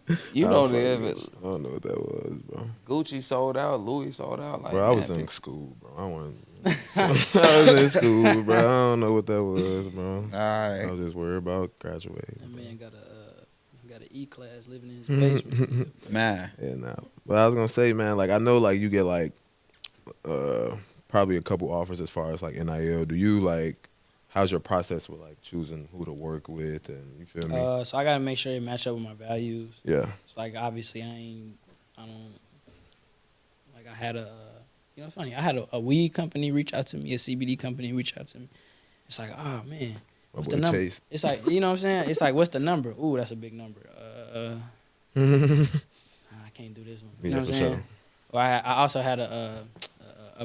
went. You Nah, know fuck that. it. I don't know what that was, bro. Gucci sold out. Louis sold out. Like, Bro, I man, was in people- school, bro. I was in school, bro. I don't know what that was, bro. All I right. was just worried about graduating. That man got an E-class living in his basement still. Man. Yeah, nah. But I was gonna say, man, like I know, like you get like probably a couple offers as far as like NIL. Do you like? How's your process with like choosing who to work with, and you feel me? So I gotta make sure they match up with my values. Yeah. So like obviously I had it's funny. I had a weed company reach out to me, a CBD company reach out to me. It's like, oh man, My what's boy the number? Chase. It's like, you know what I'm saying? It's like, what's the number? Ooh, that's a big number. I can't do this one. You know Yeah, what for I'm saying? sure. Well, I also had a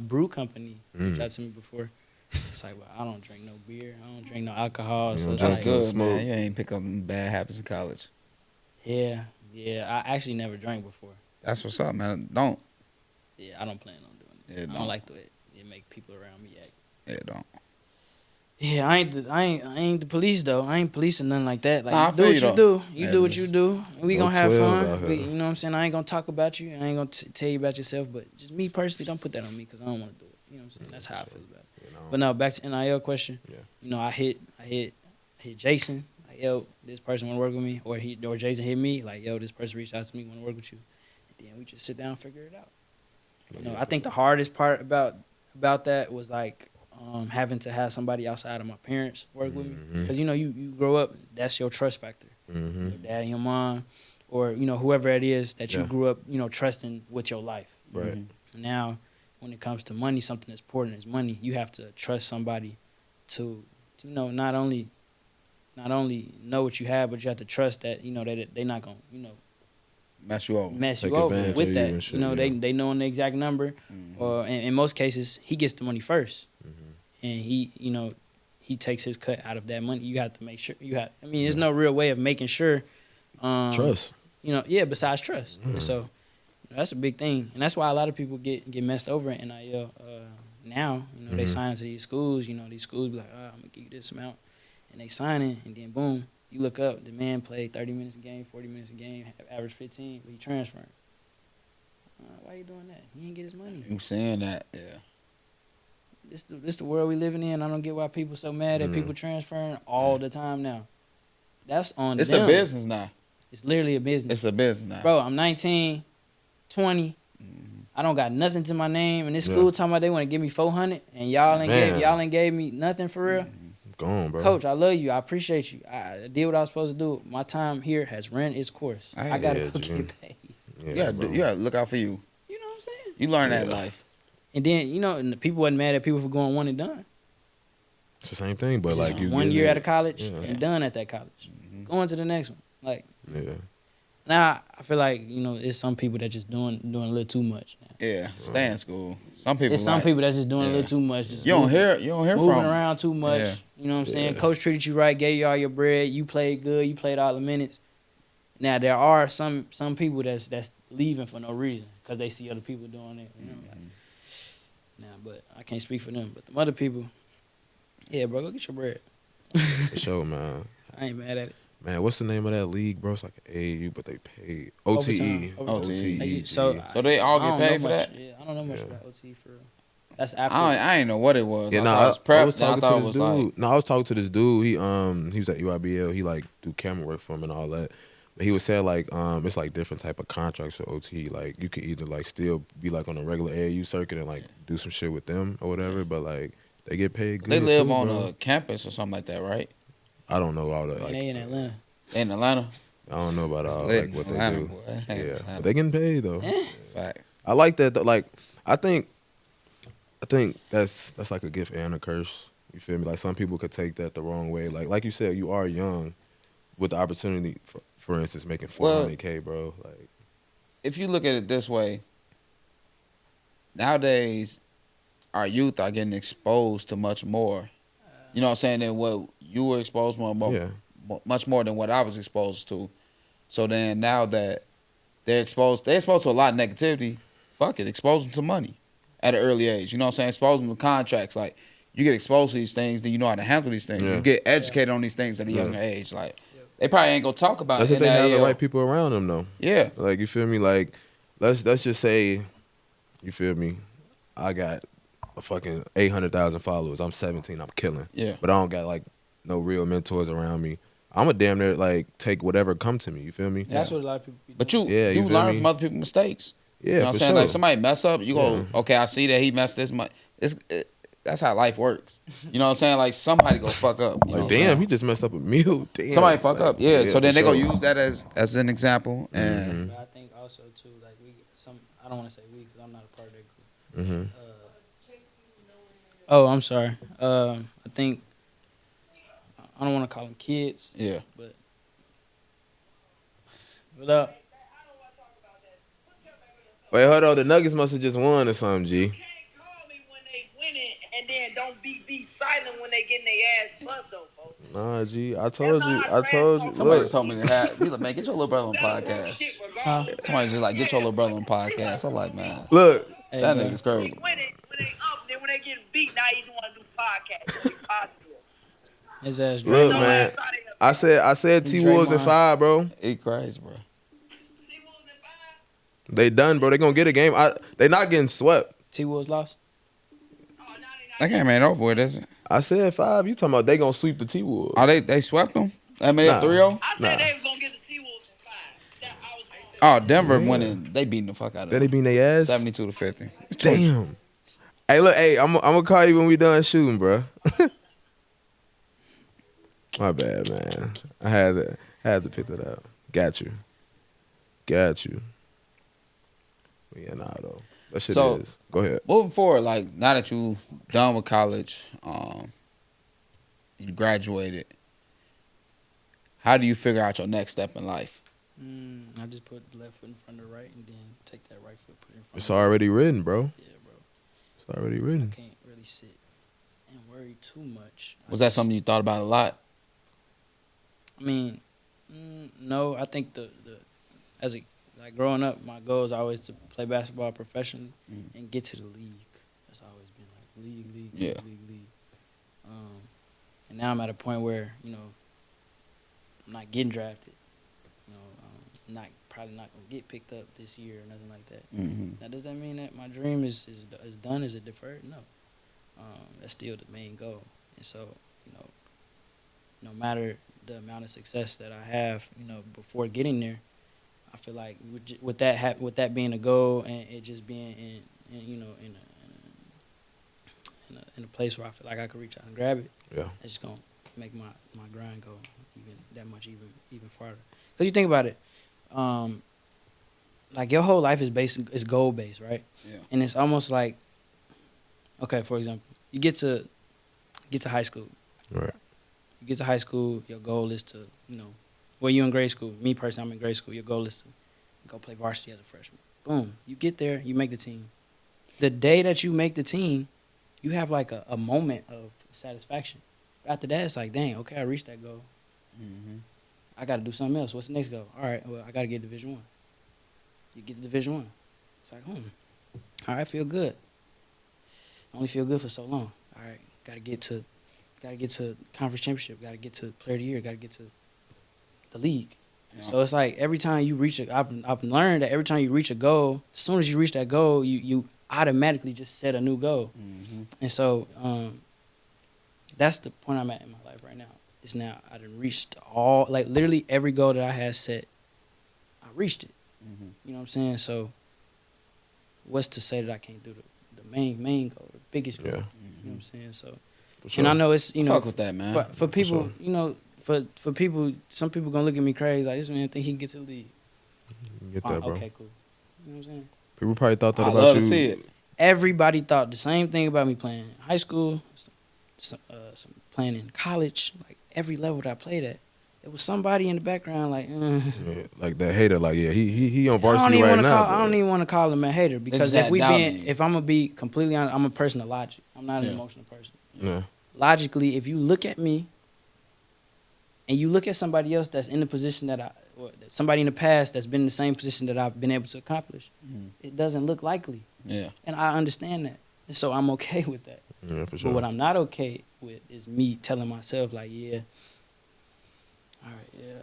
brew company reach Mm. out to me before. It's like, well, I don't drink no beer. I don't drink no alcohol. You So don't it's That's like, drink good, smoke. man. You ain't pick up them bad habits in college. yeah. I actually never drank before. That's what's up, man. Don't. Yeah, I don't plan on doing it. Yeah, I don't. don't like the way it make people around me act. Yeah, don't. Yeah, I ain't the police though. I ain't policing nothing like that. Like, Nah, I do feel what you, you though. do. You Yeah, do what just- you do. We No gonna have 12 out fun. here. You know what I'm saying? I ain't gonna talk about you. I ain't gonna tell you about yourself. But just me personally, don't put that on me because I don't want to do it. You know what I'm saying? That's how I feel about it. You know? But no, back to NIL question. Yeah. You know, I hit Jason. Like, yo, this person want to work with me, or Jason hit me. Like, yo, this person reached out to me, want to work with you. And then we just sit down and figure it out. You know, Yeah, I think the hardest part about that was like having to have somebody outside of my parents work with me, Mhm. because you grow up, that's your trust factor. Mm-hmm. Your dad and your mom, or whoever it is that you Yeah. grew up trusting with your life. Right. Now, when it comes to money, something that's important is money. You have to trust somebody to not only know what you have, but you have to trust that that they're not gonna Mess you over. mess Take you over advantage with of you that. and shit, They knowing the exact number, Mhm. or in most cases he gets the money first, Mm-hmm. and he takes his cut out of that money. You have to make sure there's no real way of making sure. Trust. Besides trust. And so that's a big thing, and that's why a lot of people get messed over in NIL now. They Mhm. sign into these schools. These schools be like, I'm gonna give you this amount, and they sign it, and then boom, You look up, the man played 30 minutes a game, 40 minutes a game, average 15, but he transferring. Why you doing that? He ain't get his money. You saying that? Yeah. This the world we living in. I don't get why people so mad at people transferring all the time now. That's on It's them. a business now. It's literally a business. It's a business now. Bro, I'm 19, 20. I don't got nothing to my name. And this school talking about they want to give me 400, and y'all ain't gave me nothing for real. Go on, bro. Coach, I love you. I appreciate you. I did what I was supposed to do. My time here has run its course. I gotta go get paid. Yeah, you gotta look out for you. You know what I'm saying? You learn that in life. And then and the people wasn't mad at people for going one and done. It's the same thing, but It's like just you 1 year at a college Yeah. and done at that college. Going to the next one. Like Yeah. now, I feel like it's some people that just doing a little too much. Now. Yeah, stay in school. Some people. It's some people that's just doing a little too much. Just You don't hear moving from around too much. Yeah. You know what I'm saying? Yeah. Coach treated you right, gave you all your bread. You played good. You played all the minutes. Now there are some people that's leaving for no reason because they see other people doing it. You know? But I can't speak for them. But the other people, yeah, bro, go get your bread. For sure, man. I ain't mad at it. Man, what's the name of that league, bro? It's like an AAU, but they paid OTE. Overtime. OTE. So they all I don't get paid know for much. that. Yeah, I don't know much about OT for real. That's after. I ain't know what it was. Yeah, I no, thought it was prep. I was talking I thought to it this was dude. like. No, I was talking to this dude. He was at UIBL. He like do camera work for him and all that. But he was saying like it's like different type of contracts for OT. Like you could either like still be like on a regular AAU circuit and like do some shit with them or whatever. But like they get paid good. They live too, on bro. a campus or something like that, right? I don't know all that. And Like, they in Atlanta. In Atlanta. I don't know about It's all lit like what in they Atlanta, do. boy. Yeah, Atlanta. but they getting paid though. Facts. I like that. Though. Like I think that's like a gift and a curse. You feel me? Like some people could take that the wrong way. Like you said, you are young, with the opportunity for instance, making $400K, bro. Like If you look at it this way, nowadays our youth are getting exposed to much more. You know what I'm saying? Than what you were exposed more, much more than what I was exposed to. So then now that they're exposed to a lot of negativity. Fuck it, expose them to money at an early age. You know what I'm saying? Expose them to contracts. Like you get exposed to these things, then you know how to handle these things. Yeah. You get educated on these things at a younger age. Like they probably ain't gonna talk about that's it. if they have the right people around them, though. Yeah. Like you feel me? Like let's just say, you feel me? I got a fucking 800,000 followers. I'm 17. I'm killing. Yeah. But I don't got like no real mentors around me. I'm a damn near like take whatever come to me. You feel me? That's what a lot of people be doing. But you feel learn me? from other people's mistakes. Yeah, You know what I'm for saying? sure. Like somebody mess up, you go, okay, I see that he messed this much. That's how life works. You know what I'm saying? Like somebody go fuck up. You know Like what I'm damn, saying? he just messed up a meal. Damn. Somebody fuck Like, up. Yeah. So then for they gonna sure. use that as an example. And But I think also too, like I don't want to say we because I'm not a part of that group. Mhm. Oh, I'm sorry. I think I don't want to call them kids. yeah. But what up? Wait, hold on. The Nuggets must have just won or something, G. You can't call me when they winning and then don't be silent when they getting their ass bust though, folks. Nah, G. I told you. Somebody Look, just told me to have. He's like, man, get your little brother on the podcast. Somebody just like, get your little brother on the podcast. I'm like, man, look. Hey, that bro. nigga's crazy. When they up, then when they getting beat, now you want to do podcast. Be positive. His ass Look, Draymond. man. Ass out of here. I said T Wolves in Draymond. 5, bro. He crazy, bro. See what was in five? They done, bro. They gonna get a game. They not getting swept. T Wolves lost. Oh, now they not That game ain't over with, is it? I said 5. You talking about they gonna sweep the T Wolves? Oh, they swept them? I mean, Nah. 3-0? I said Nah. they was gonna get the T-Wolves in five. That I was wrong. Oh, Denver winning. They beating the fuck out of Then they them. beat their ass. 72-50. Damn. Hey, look. Hey, I'm gonna call you when we done shooting, bro. My bad, man. I had to pick that up. Got you. But yeah, nah, though. That shit So- is. Go ahead. Moving forward, like now that you done with college, you graduated, how do you figure out your next step in life? I just put the left foot in front of the right and then take that right foot, put it in front It's of the already written, bro. right. Yeah, bro. It's already written. Can't really sit and worry too much. Was that something you thought about a lot? I mean, no. I think like growing up, my goal is always to play basketball professionally and get to the league. That's always been like league. Yeah. And now I'm at a point where I'm not getting drafted. You know, probably not gonna get picked up this year or nothing like that. Now, does that mean that my dream is done? Is it deferred? No. That's still the main goal. And so, you know, no matter the amount of success that I have, you know, before getting there, I feel like with that being a goal and it just being in a place where I feel like I could reach out and grab it, Yeah. it's just gonna make my grind go even farther. Cause you think about it, like your whole life is goal based, right? Yeah. And it's almost like, okay, for example, you get to high school. Right. You get to high school, your goal is to, you know, well, you in grade school. Me personally, I'm in grade school. Your goal is to go play varsity as a freshman. Boom. You get there, you make the team. The day that you make the team, you have like a moment of satisfaction. After that, it's like, dang, okay, I reached that goal. I got to do something else. What's the next goal? All right, well, I got to get Division I. You get to Division I. It's like, all right, feel good. Only feel good for so long. All right, got to get to conference championship. Got to get to player of the year. Got to get to the league. Yeah. So it's like every time you reach I've learned that every time you reach a goal, as soon as you reach that goal, you automatically just set a new goal. And so that's the point I'm at in my life right now. It's now I done reached literally every goal that I had set. I reached it. You know what I'm saying? So what's to say that I can't do the main goal, the biggest goal? Yeah. You know what I'm saying? So, Sure. and I know it's, you know, Fuck with that, man. For people, Sure. you know, for people, some people gonna look at me crazy like, this man think he can get to the league. You get that, bro. Okay, cool. You know what I'm saying? People probably thought that I about love you. to see it. Everybody thought the same thing about me playing high school, some playing in college, like every level that I played at. There was somebody in the background like, Yeah, like that hater, like, yeah, he on I varsity don't even right want to now. I don't even want to call him a hater because They just if I'm gonna be completely honest, I'm a person of logic. I'm not an emotional person. Yeah. Logically, if you look at me and you look at somebody else that's in the position or somebody in the past that's been in the same position that I've been able to accomplish, it doesn't look likely. Yeah. And I understand that. And so I'm okay with that. Yeah, for sure. But what I'm not okay with is me telling myself, like, yeah, all right,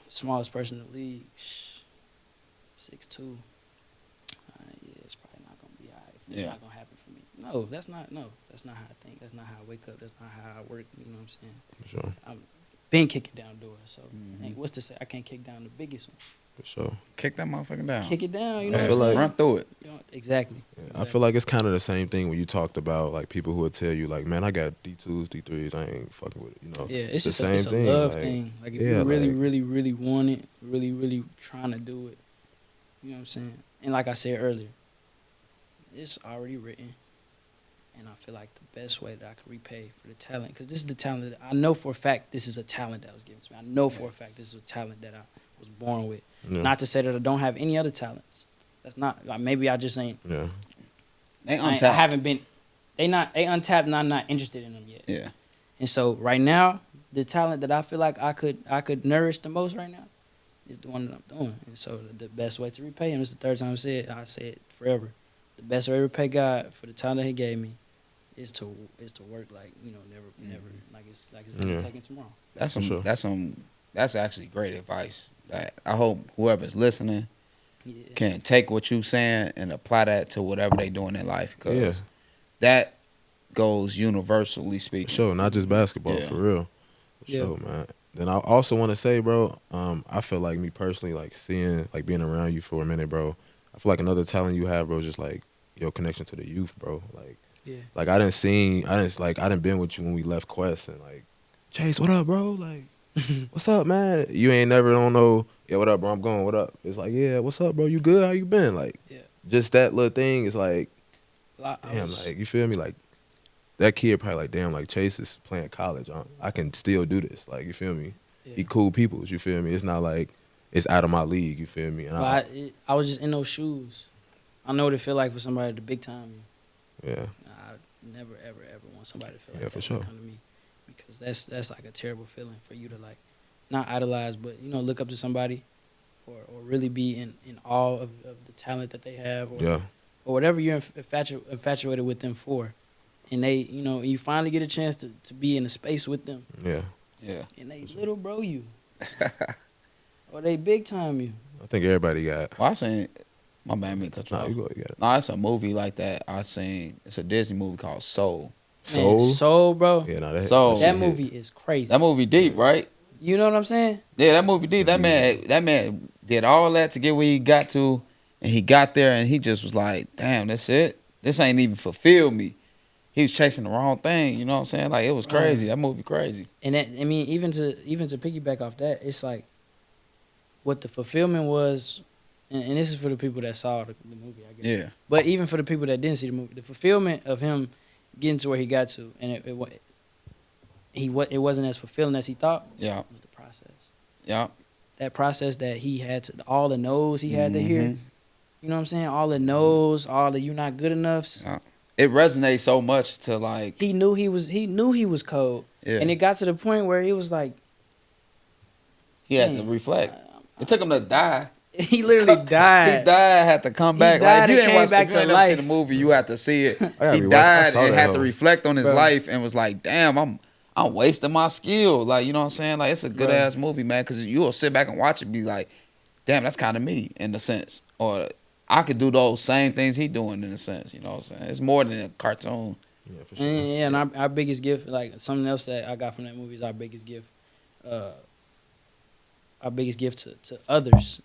smallest person in the league, 6'2". Yeah, it's probably not going to be all right. It's not going to happen for me. No, that's not how I think. That's not how I wake up. That's not how I work. You know what I'm saying? For sure. I'm been kicking down doors. So, what's to say? I can't kick down the biggest one. For sure. Kick that motherfucker down. Kick it down. You I know feel like run through it. You know, exactly. I feel like it's kind of the same thing when you talked about like people who would tell you like, man, I got D2s, D3s, I ain't fucking with it. You know? Yeah, it's the just same it's a thing. love like, thing. Like if yeah, you really, like- really, really want it, really, really trying to do it. You know what I'm saying? And like I said earlier, it's already written. And I feel like the best way that I can repay for the talent, because this is the talent that I know for a fact this is a talent that was given to me. I know for a fact this is a talent that I was born with. Yeah. Not to say that I don't have any other talents. That's not, like, maybe I just ain't. Yeah. They I untapped. haven't been, they untapped and I'm not interested in them yet. Yeah. And so right now, the talent that I feel like I could nourish the most right now is the one that I'm doing. And so the best way to repay him is the third time I say it forever. The best way to repay God for the talent that He gave me is to work like, you know, never like it's Yeah. taking tomorrow. That's For sure. That's actually great advice. That I hope whoever's listening Yeah. can take what you saying and apply that to whatever they do in their life, because Yeah. that goes universally speaking. For sure, not just basketball, Yeah. for real. For Yeah. sure, man. Then I also want to say, bro, I feel like me personally, like seeing, like being around you for a minute, bro, I feel like another talent you have, bro, is just like your connection to the youth, bro. Like I didn't been with you when we left Quest and like, Chase, what up, bro? Like, what's up, man? You ain't never don't know, yeah, what up, bro? I'm going, what up? It's like, yeah, what's up, bro? You good? How you been? Like, Yeah. just that little thing is like, I damn, was- like, you feel me? Like, that kid probably like, damn, like Chase is playing college. I can still do this. Like, you feel me? yeah. Be cool peoples, you feel me? It's not like it's out of my league, you feel me? And But I was just in those shoes. I know what it feel like for somebody to big time you. yeah, I never, ever, ever want somebody to feel like Yeah, that for when sure. they come to me, because that's like a terrible feeling for you to like, not idolize, but you know, look up to somebody, or really be in awe of the talent that they have, or yeah, or whatever you're infatuated with them for, and they, you know, you finally get a chance to be in a space with them, yeah, Yeah. and they little bro you, Or they big time you. I think everybody got. Well, I seen. My bad, me cut you Nah, off. you go. You got it. Nah, it's a movie like that. I seen. It's a Disney movie called Soul. Man, Soul. Soul, bro. Yeah, nah, Soul. shit That hit. movie is crazy. That movie deep, right? You know what I'm saying? Yeah, that movie deep. That man did all that to get where he got to, and he got there, and he just was like, "Damn, that's it. This ain't even fulfilled me." He was chasing the wrong thing. You know what I'm saying? Like it was crazy. That movie crazy. And that, I mean, even to piggyback off that, it's like what the fulfillment was, and this is for the people that saw the movie, I guess. Yeah. But even for the people that didn't see the movie, the fulfillment of him getting to where he got to, and it wasn't as fulfilling as he thought. Yeah. Was the process. Yeah. That process that he had to, all the no's he had to hear. Mhm. You know what I'm saying? All the no's, all the "you're not good enough." Yeah. It resonates so much to like. He knew he was cold, Yeah. and it got to the point where he was like, He had to "Damn, reflect. It took him to die. He literally died. He died, had to come He back. died Like if you and ain't came watch, back if you to ain't never seen life. the movie, you have to see it. gotta He rewatch- I died saw and that had to hoe. reflect on his Bro. life and was like, "Damn, I'm wasting my skill." Like you know what I'm saying? Like it's a good ass movie, man. Because you will sit back and watch it, and be like, "Damn, that's kind of me in a sense," or I could do those same things he doing in a sense. You know what I'm saying? It's more than a cartoon. Yeah, for sure. And our biggest gift, like something else that I got from that movie, is our biggest gift. Our biggest gift to others,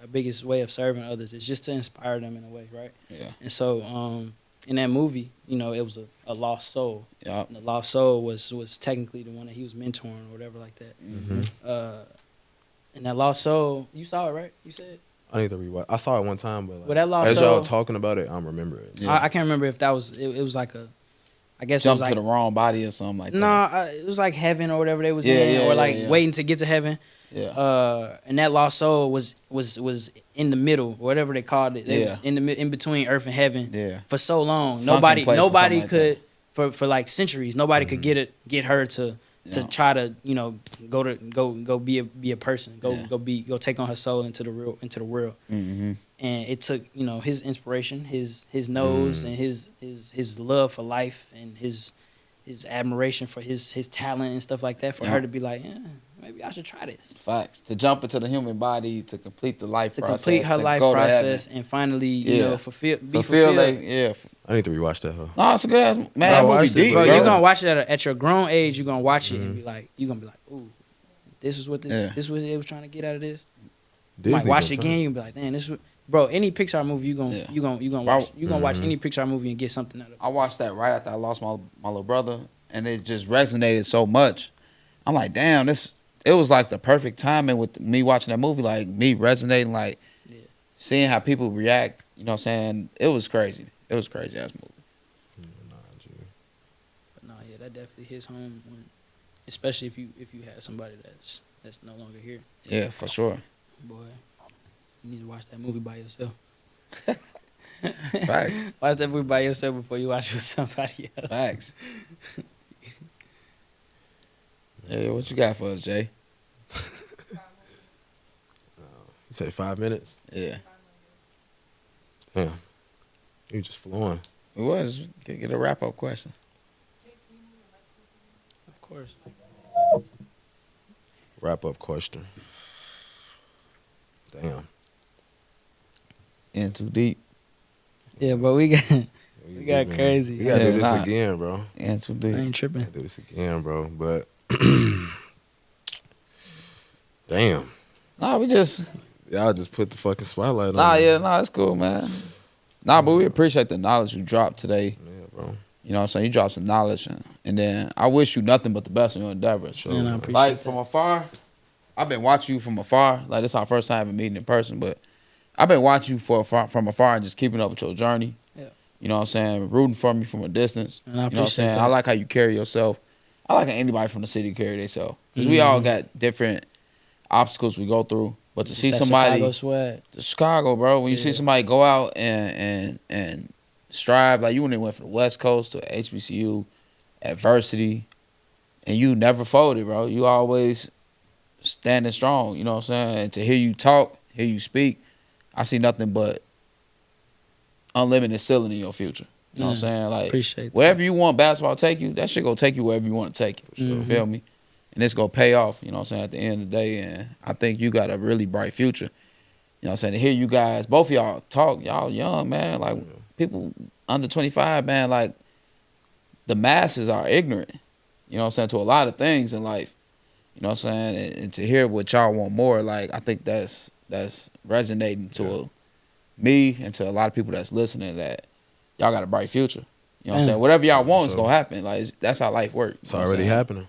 our biggest way of serving others is just to inspire them in a way, right? Yeah. And so, in that movie, you know, it was a lost soul. Yeah. And the lost soul was technically the one that he was mentoring or whatever like that. Mm-hmm. And that lost soul, you saw it, right? You said? I need to rewatch. I saw it one time, but like, Well, that lost as y'all soul- talking about it, I'm remembering. Yeah. I can't remember if that was, it was like a, I guess Jump it was to like, the wrong body or something like that. no, it was like heaven or whatever they was Yeah, in, yeah, or like yeah. waiting to get to heaven. Yeah. And that lost soul was in the middle, whatever they called it. It Yeah. was in between earth and heaven Yeah. for so long. Sunken Nobody place or something like could for like centuries. Nobody could get her to Yeah. try to go be a person. Yeah. Go take on her soul into the world. Mm-hmm. And it took his inspiration, his nose, and his love for life, and his admiration for his talent and stuff like that for Yeah. her to be like, yeah, maybe I should try this. Facts. To jump into the human body to complete the life To process. complete her to life go to heaven. process and finally, Yeah. fulfill Fulfill like, yeah. I need to rewatch that. Huh? No, it's a good ass man. I That movie watched it, deep, Bro, bro. you're gonna watch it at your grown age. You're gonna watch it and be like, ooh, this is what Yeah. this was it was trying to get out of this. You Disney might watch gonna it turn. again. You can be like, damn, this. Bro, any Pixar movie you Yeah. gonna watch. You gonna watch any Pixar movie and get something out of it. I watched that right after I lost my little brother, and it just resonated so much. I'm like, damn, it was like the perfect timing with me watching that movie, like me resonating, like seeing how people react. You know what I'm saying? It was crazy. It was a crazy ass movie. But no, yeah, that definitely hits home especially if you have somebody that's no longer here. Yeah, for sure. Boy, you need to watch that movie by yourself. Facts. Watch that movie by yourself before you watch it with somebody else. Facts. Hey, what you got for us, Jay? You say 5 minutes? Yeah, Yeah. You just flowing. it was. Get a wrap up question. Of course. Wrap up question. Damn. In too deep. Yeah, but we got We got crazy. We gotta Yeah, do this nah. again, bro. In too I deep. ain't tripping. Do this again, bro. But damn. Nah, we just. Y'all just put the fucking spotlight on. Nah, me. yeah, nah, it's cool, man. Nah, but we appreciate the knowledge you dropped today. Yeah, bro. You know what I'm saying? You dropped some knowledge. And then I wish you nothing but the best in your endeavors. Man, I appreciate Like, that. from afar, I've been watching you from afar. Like, this is our first time ever meeting in person, but I've been watching you from afar and just keeping up with your journey. Yeah. You know what I'm saying? Rooting for you from a distance. And I You know what I'm appreciate saying? that. I like how you carry yourself. I like how anybody from the city carry themselves. Because we all got different obstacles we go through. But to Just see that somebody... Chicago swag. to Chicago, bro. When you see Yeah. somebody go out and strive, like you went from the West Coast to HBCU, adversity, and you never folded, bro. You always standing strong, you know what I'm saying? And to hear you talk, hear you speak, I see nothing but unlimited ceiling in your future. You know what I'm saying? Like Appreciate that. wherever you want basketball to take you, that shit gonna take you wherever you want to take you. Mhm. You feel me? and it's gonna pay off. You know what I'm saying? At the end of the day, and I think you got a really bright future. You know what I'm saying? To hear you guys, both of y'all talk, y'all young, man. Like people under 25, man. Like the masses are ignorant. You know what I'm saying? To a lot of things in life. You know what I'm saying? And to hear what y'all want more, like I think that's resonating to me and to a lot of people that's listening that y'all got a bright future. You know what I'm saying? Whatever y'all want is gonna happen. Like that's how life works. It's already happening.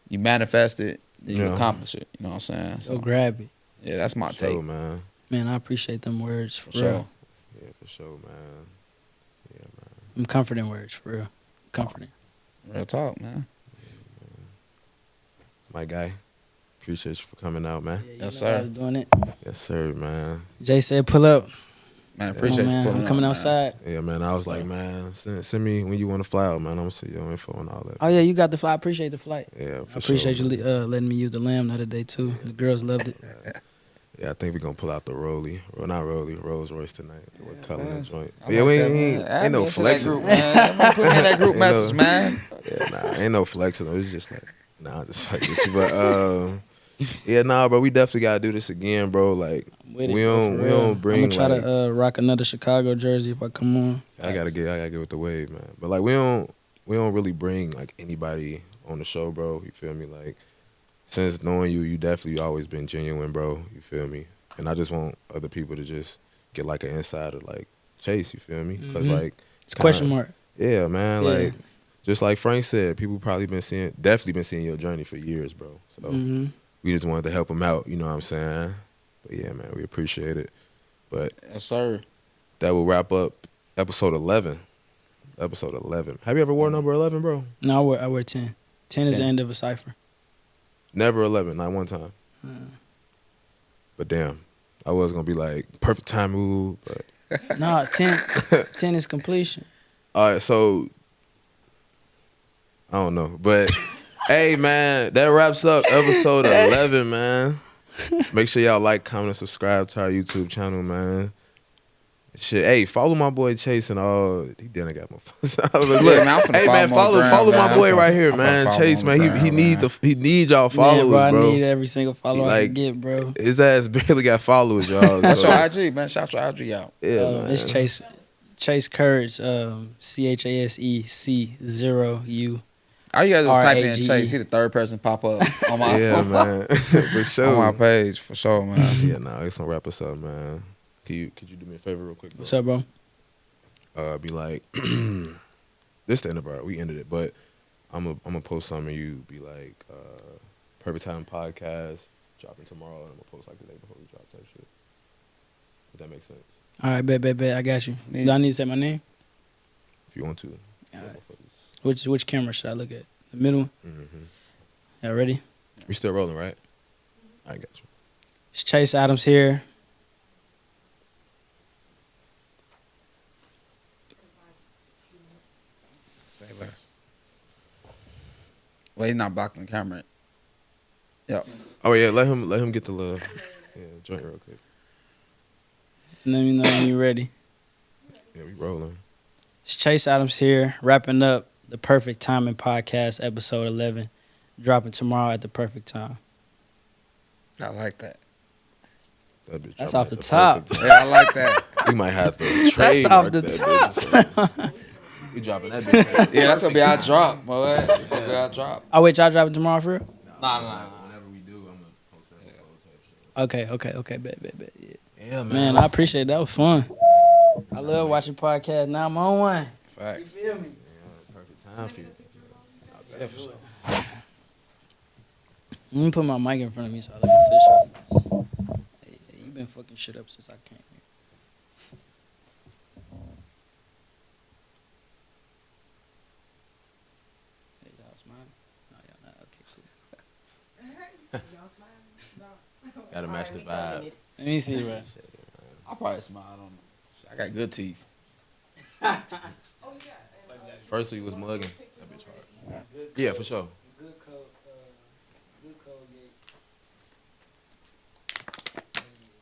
You manifest it, then you accomplish it. You know what I'm saying? So grab it. Yeah, that's my take. Man. Man, I appreciate them words for For sure. real. Yeah, for sure, man. Yeah, man. Them comforting words for real. Comforting. Real talk, man. My guy, appreciate you for coming out, man. Yeah, you Yes, know I sir. was doing it. Yes, sir, man. Jay said, "Pull up." Man, appreciate Come on, you man. pulling I'm coming up, man. outside. Yeah, man. I was like, man, send me when you want to fly out, man. I'm gonna see your info and all that. Oh yeah, you got the flight. I appreciate the flight. Yeah, for I appreciate sure. you letting me use the lamb the other day too. The girls loved it. Yeah, I think we're gonna pull out the Rolls Royce tonight. What color that joint? I Yeah, like we that, ain't man. Add no me into that flexing. group, man. Put me in that group Ain't message, no- man. Yeah, nah, ain't no flexing. It was just like, nah, I'm just fucking with you. But yeah, nah, bro, we definitely gotta do this again, bro. Like, I'm with it, we bro, don't for we real. don't bring I'm gonna try like to rock another Chicago jersey if I come on. I gotta get with the wave, man. But like we don't really bring like anybody on the show, bro. You feel me? Like since knowing you, you definitely always been genuine, bro. You feel me? And I just want other people to just get like an insider, like Chase. You feel me? Because like It's a question mark. yeah, man. Yeah. Like just like Frank said, people definitely been seeing your journey for years, bro. So we just wanted to help them out. You know what I'm saying? But yeah, man, we appreciate it. But Yes, sir. that will wrap up episode 11. Episode 11. Have you ever worn number 11, bro? No, I wear 10. 10 is the end of a cipher. Never 11, not one time. But damn, I was gonna be like perfect time move. But No, 10 is completion. all right, so I don't know, but hey, man, that wraps up episode 11, man. Make sure y'all like, comment, and subscribe to our YouTube channel, man. Shit, hey, follow my boy Chase and all. He didn't got my phone. Look, man, I'm finna hey man, follow him on the follow gram, my man. boy I'm right finna- here, I'm man. finna follow Chase, him on man, the he gram, need y'all followers, Man, bro, I bro. need every single follower I Like, can get, bro. His ass barely got followers, y'all. What's so, your IG, man? Shout your IG out. yeah, man. It's Chase Courage, CHASEC0U. All you gotta do is type in RAGE. Chase. See the third person pop up on my Yeah, man, for sure. on my page for sure, man. Yeah, nah, it's gonna wrap us up, man. Could you do me a favor real quick, bro? What's up, bro? Be like, this the end of our. We ended it, but I'm gonna post something. And you be like, Perfect Time Podcast dropping tomorrow, and I'm gonna post like the day before we drop type shit. If that makes sense. All right, bet. I got you. Do I need to say my name? If you want to. All right. Which camera should I look at? The middle one? Mm-hmm. Y'all ready? We still rolling, right? I got you. It's Chase Adams here. Say less. Well, he's not blocking the camera. Yep. Oh yeah, let him get the love. Yeah, joint real quick. Let me know when you're ready. Yeah, we rolling. It's Chase Adams here, wrapping up the Perfect Timing Podcast, episode 11, dropping tomorrow at the perfect time. I like that. That bitch That's dropping off at the the top. perfect time. Yeah, I like that. We might have to That's trademark off the that top. bitch. We dropping that bitch. Yeah, that's gonna be our drop, boy. That's gonna be our drop. Oh, wait, y'all dropping tomorrow for real? Nah. Whenever we do, I'm gonna post that type shit. Okay, bet. Yeah. Yeah, Man, I appreciate it. That was fun. I love watching podcasts. Now I'm on one. Facts. You feel me? Perfect time for you. Yeah, for sure. Let me put my mic in front of me so I look official. Hey, you been fucking shit up since I came here. Hey, y'all smiling? No, y'all not. Okay, cool. Gotta match the vibe. Let me see, bro. I probably smile on. I got good teeth. First we was mugging. That bitch hard. Yeah, for sure.